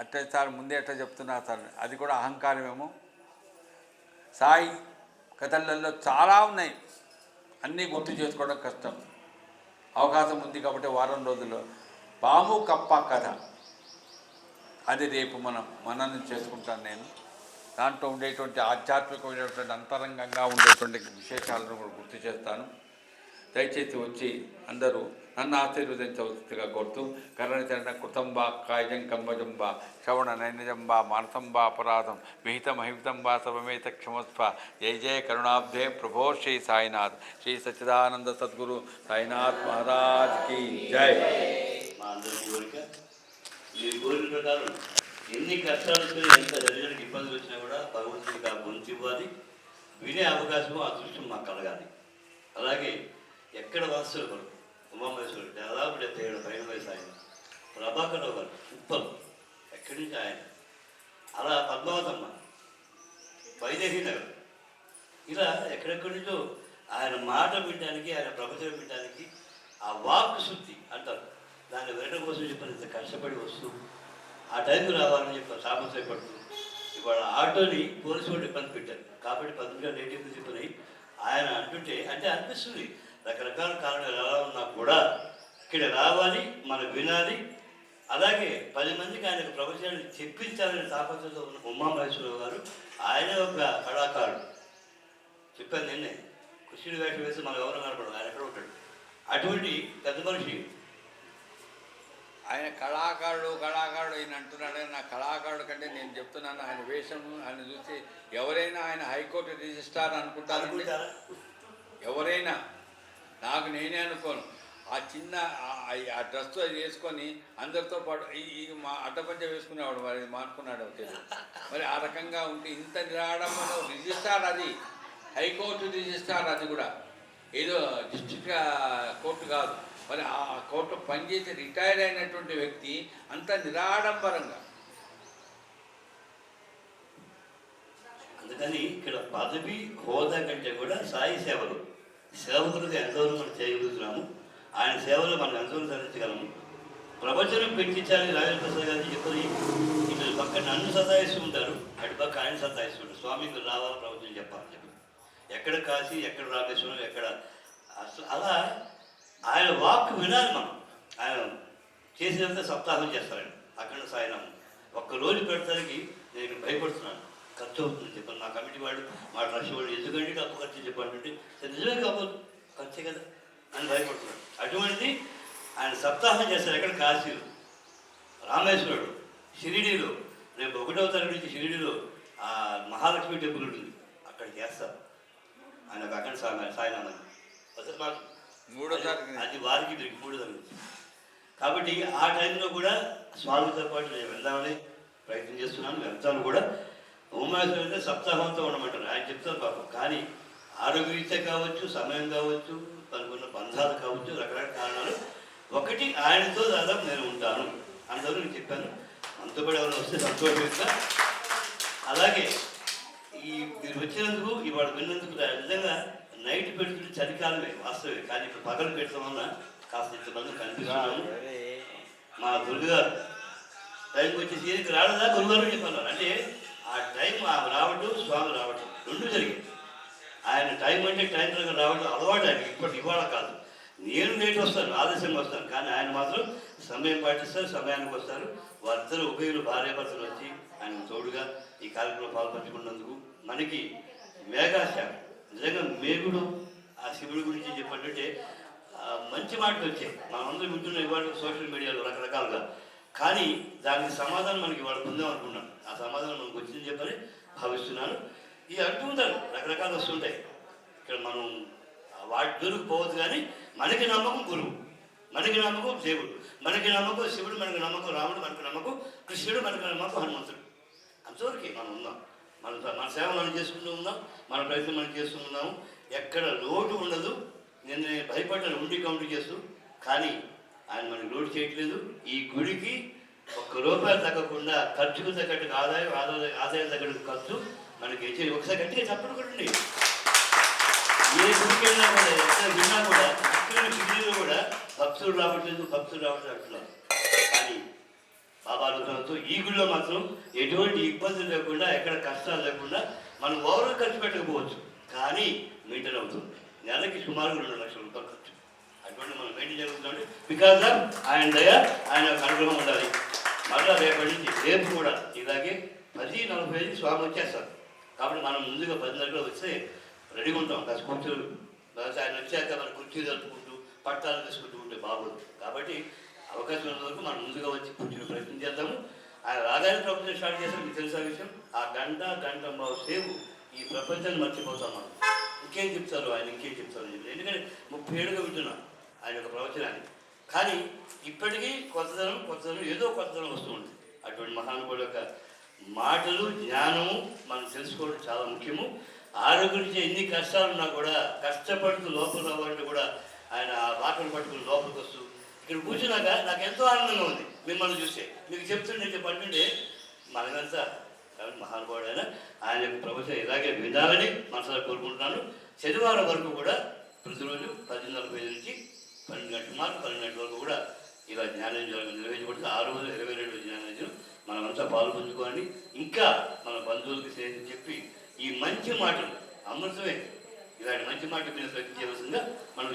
Speaker 1: అట్లా సార్ ముందే ఎట్లా చెప్తున్నా సార్, అది కూడా అహంకారమేమో. సాయి కథలలో చాలా ఉన్నాయి, అన్నీ గుర్తు చేసుకోవడం కష్టం. అవకాశం ఉంది కాబట్టి వారం రోజుల్లో పాము కప్ప కథ అది రేపు మననం చేసుకుంటాను నేను. దాంట్లో ఉండేటువంటి ఆధ్యాత్మికమైనటువంటి అంతరంగంగా ఉండేటువంటి విశేషాలను కూడా గుర్తు చేస్తాను. దయచేసి వచ్చి అందరూ నన్ను ఆశీర్వదించవలసిగా కోరుతూ కరణచరణ కృతంబా కాయజం కంబజంబా శ్రవణ నైనజంబా మానసంబా అపరాధం విహిత మహితంబా సర్వమేత క్షమస్వ. జయ జయ కరుణాబ్ధే ప్రభో శ్రీ సాయినాథ్. శ్రీ సచ్చిదానంద సద్గురు సాయినాథ్ మహారాజ్ కి జై.
Speaker 2: మీరు కోరిన ప్రకారం ఎన్ని కష్టాలు వచ్చినా, ఎంత జరిగినకి ఇబ్బందులు వచ్చినా కూడా భగవంతుడికి ఆ గొంతు ఇవ్వాలి, వినే అవకాశం అదృష్టం మాకు కలగాలి. అలాగే ఎక్కడ వాసులు కొరకు ఉమామహేశ్వరుడు దాదాపు 77 పైన వయసు ఆయన, ప్రభాకరరావు గారు ఉప్పలు ఎక్కడి నుంచి ఆయన, అలా పద్మావతమ్మ వైదేహి నగర్, ఇలా ఎక్కడెక్కడి నుంచో ఆయన మాట వినడానికి, ఆయన ప్రపంచం వినడానికి ఆ వాక్ శుద్ధి అంటారు, దాన్ని వినడం కోసం చెప్పినంత కష్టపడి వస్తూ ఆ టైంకి రావాలని చెప్పి తాపత్రయపడుతూ ఇవాళ ఆటోని పోలీసు వాళ్ళు ఇబ్బంది పెట్టారు కాబట్టి 10 నేటివ్ చెప్పినాయి. ఆయన అంటుంటే అంటే అనిపిస్తుంది రకరకాల కారణాలు ఎలా ఉన్నా కూడా ఇక్కడ రావాలి, మనం వినాలి, అలాగే 10 మందికి ఆయనకు ప్రపంచాన్ని చెప్పించాలని తాపత్రయంతో ఉన్న ఉమామహేశ్వరరావు గారు ఆయన ఒక కళాకారుడు. చెప్పాను నిన్నే, కృష్ణుడి వేషం వేసి మనం ఎవరు కనపడదు, ఆయన ఎక్కడ ఉంటాడు, అటువంటి పెద్ద మనిషి.
Speaker 1: ఆయన కళాకారుడు ఆయన అంటున్నాడు. నా కళాకారుడు కంటే నేను చెప్తున్నాను, ఆయన వేషం ఆయన చూసి ఎవరైనా ఆయన హైకోర్టు రిజిస్ట్రార్ అనుకుంటారు. ఎవరైనా, నాకు నేనే అనుకోను. ఆ చిన్న ఆ డ్రెస్ అది వేసుకొని అందరితో పాటు ఈ మా అడ్డపంచ వేసుకునేవాడు, మరి మానుకున్నాడు తెలియదు. మరి ఆ రకంగా ఉంటే ఇంత నిరాడంలో రిజిస్ట్రార్, అది హైకోర్టు రిజిస్ట్రార్, అది కూడా ఏదో డిస్ట్రిక్ట్ కోర్టు కాదు. మరి ఆ కోర్టు పనిచేసి రిటైర్ అయినటువంటి వ్యక్తి అంత నిరాడంబరంగా.
Speaker 2: అందుకని ఇక్కడ పదవి హోదా కంటే కూడా సాయి సేవలు, సేవకులకు ఎంతవరకు మనం చేయగలుగుతున్నాము, ఆయన సేవలు మనం ఎంతవరకు సాధించగలము. ప్రపంచం పెట్టించాలని రాజేంద్ర ప్రసాద్ గారు చెప్పని ఇటు పక్క నన్ను సతాయిస్తూ ఉంటారు, అటు పక్క ఆయన సతాయిస్తుంటారు. స్వామి మీరు రావాలి, ప్రవచనం చెప్పాలని చెప్పి ఎక్కడ కాశీ, ఎక్కడ రామేశ్వరం, ఎక్కడ అసలు అలా ఆయన వాక్ వినాలి మనం. ఆయన చేసినంత సప్తాహం చేస్తారండి, అఖండ సాయినామం ఒక్క రోజు పెడతానికి నేను భయపడుతున్నాను. ఖర్చు అవుతుంది చెప్పండి. నా కమిటీ వాడు మా ట్రస్ట్ వాడు ఎందుకంటే అప్పు ఖర్చు చెప్పండి, నిజమే కాకపోతే ఖర్చే కదా అని భయపడుతున్నాడు. అటువంటి ఆయన సప్తాహం చేస్తారు. ఎక్కడ? కాశీలో, రామేశ్వరుడు, షిరిడీలో. రేపు 1వ తారీఖు నుంచి షిరిడీలో మహాలక్ష్మి టెంపుల్ ఉంటుంది, అక్కడ చేస్తారు ఆయన అక్కడ సాయినామని. అసలు మాకు
Speaker 1: 3వ తారీఖు
Speaker 2: అది వారికి 3వ తారీఖు నుంచి. కాబట్టి ఆ టైంలో కూడా స్వామితో పాటు నేను వెళ్దామని ప్రయత్నం చేస్తున్నాను, వెళ్తాను కూడా. ఉమాశ్వరు అంటే సప్తాహంతో ఉండమంటారు ఆయన చెప్తారు పాపం. కానీ ఆరోగ్యరీత్యా కావచ్చు, సమయం కావచ్చు, తనకున్న బంధాలు కావచ్చు, రకరకాల కారణాలు. ఒకటి, ఆయనతో దాదాపు నేను ఉంటాను అందరూ నేను చెప్పాను. మనతో పాటు ఎవరైనా వస్తే సంతోషంగా. అలాగే మీరు వచ్చినందుకు, ఇవాళ విన్నందుకు నిజంగా నైట్ పెడుతుంటే చలికాలమే వాస్తవే, కానీ ఇప్పుడు పగలు పెట్టడం వల్ల కాస్త ఇంతమంది కనిపిస్తున్నాము. మా గురుగారు టైంకి వచ్చి సీరికి రావడా గురుగారు చెప్పన్నారు. అంటే ఆ టైం రావడం, స్వామి రావడం రెండు జరిగింది. ఆయన టైం అంటే టైం ప్రకారం రావడం అలవాటు ఆయనకి. ఇవాళ కాదు, నేను లేట్ వస్తాను, ఆలస్యంగా వస్తాను, కానీ ఆయన మాత్రం సమయం పాటిస్తారు, సమయానికి వస్తారు. వారిద్దరు ఉభయులు భార్యాభర్తలు వచ్చి ఆయన తోడుగా ఈ కార్యక్రమంలో పాల్పంచుకున్నందుకు మనకి మేఘాశాఖ నిజంగా మేగుడు ఆ శివుడి గురించి చెప్పంటే మంచి మాటలు వచ్చాయి. మనందరూ వింటున్నాం ఇవాళ సోషల్ మీడియాలో రకరకాలుగా. కానీ దానికి సమాధానం మనకి ఇవాళ పొందాం అనుకున్నాను. ఆ సమాధానం మనకు వచ్చిందని చెప్పని భావిస్తున్నాను. ఇవి అంటూ ఉంటారు, రకరకాలు వస్తుంటాయి. ఇక్కడ మనం వాటి జోలికి పోవద్దు. కానీ మనకి నమ్మకం గురువు, మనకి నమ్మకం దేవుడు, మనకి నమ్మకం శివుడు, మనకి నమ్మకం రాముడు, మనకి నమ్మకం కృష్ణుడు, మనకి నమ్మకం హనుమంతుడు. అంతవరకు మనం ఉన్నాం. మన సేవ మనం చేసుకుంటూ ఉన్నాం, మన ప్రయత్నం మనం చేస్తూ ఉన్నాము. ఎక్కడ లోటు ఉండదు. నేను భయపడ్డాను ఉండి కౌంట్ చేస్తూ, కానీ ఆయన మనకి లోటు చేయట్లేదు. ఈ గుడికి ₹1 తగ్గకుండా ఖర్చుకు తగ్గట్టుగా ఆదాయం తగ్గట్టు ఖర్చు మనకి ఇచ్చేది. ఒకసారి గట్టిగా చెప్పడం కూడా ఏ గుడికి వెళ్ళినా కూడా, ఎక్కడ విన్నా కూడా, ఇక్కడ షిరిడీలో కూడా భక్తులు రావట్లేదు అంటున్నారు. కానీ బాబా ఆలోచనతో ఈ గుడిలో మాత్రం ఎటువంటి ఇబ్బందులు లేకుండా, ఎక్కడ కష్టాలు లేకుండా మనం ఓవర్ ఖర్చు పెట్టకపోవచ్చు, కానీ మెయింటైన్ అవుతుంది. నెలకి సుమారు ₹2 లక్షల ఖర్చు. అటువంటి మనం మెయింటైన్ జరుగుతుంది. బికాజ్ ఆఫ్ ఆయన దయ, ఆయన అనుగ్రహం ఉండాలి. మళ్ళీ రేపటి నుంచి రేపు కూడా ఇలాగే 10:45 స్వామి వచ్చేస్తారు. కాబట్టి మనం ముందుగా 10:30 వస్తే రెడీగా ఉంటాం. కాస్త కూర్చోలు ఆయన వచ్చాక మన కుర్చీలు జరుపుకుంటూ పట్టాలు తీసుకుంటూ ఉంటే బాగోదు. కాబట్టి అవకాశం ఉన్న వరకు మనం ముందుగా వచ్చి కూర్చునే ప్రయత్నం చేద్దాము. ఆయన రాగానే ప్రపంచం స్టార్ట్ చేస్తాం. మీకు తెలిసిన విషయం, ఆ గంట సేపు ఈ ప్రపంచాన్ని మర్చిపోతాం మనం. ఇంకేం చెప్తారు ఆయన, ఇంకేం చెప్తారు అని చెప్పి. ఎందుకంటే 30 ఏళ్ళుగా వింటున్నాం ఆయన యొక్క ప్రవచనాన్ని. కానీ ఇప్పటికీ కొత్తదనం ఏదో కొత్తదనం వస్తూ ఉంటుంది. అటువంటి మహానుభావుడు యొక్క మాటలు, జ్ఞానము మనం తెలుసుకోవడం చాలా ముఖ్యము. ఆరోగ్యం ఎన్ని కష్టాలున్నా కూడా కష్టపడుతూ లోపల రావాలంటే కూడా ఆయన ఆ వాటలు పట్టుకుని లోపలికి వస్తూ ఇక్కడ కూర్చున్నాక నాకు ఎంతో ఆనందంగా ఉంది మిమ్మల్ని చూస్తే. మీకు చెప్తుండే చెప్పంటుంటే మనకంతా మహానుభావుడు ఆయన యొక్క ప్రవచనం ఇలాగే వినాలని మనసులో కోరుకుంటున్నాను. శనివారం వరకు కూడా ప్రతిరోజు 10:45 నుంచి 12 గంటల వరకు కూడా ఇలా జ్ఞానేంద్రం నిర్వహించబడుతుంది. ఆ రోజు 22 జ్ఞానేంద్రం మనమంతా పాల్పంచుకోండి. ఇంకా మన బంధువులకి స్నేహితులు చెప్పి ఈ మంచి మాటలు అమృతమే, ఇలాంటి మంచి మాటలు మీరు ప్రయత్నం చేయవలసిందిగా మనం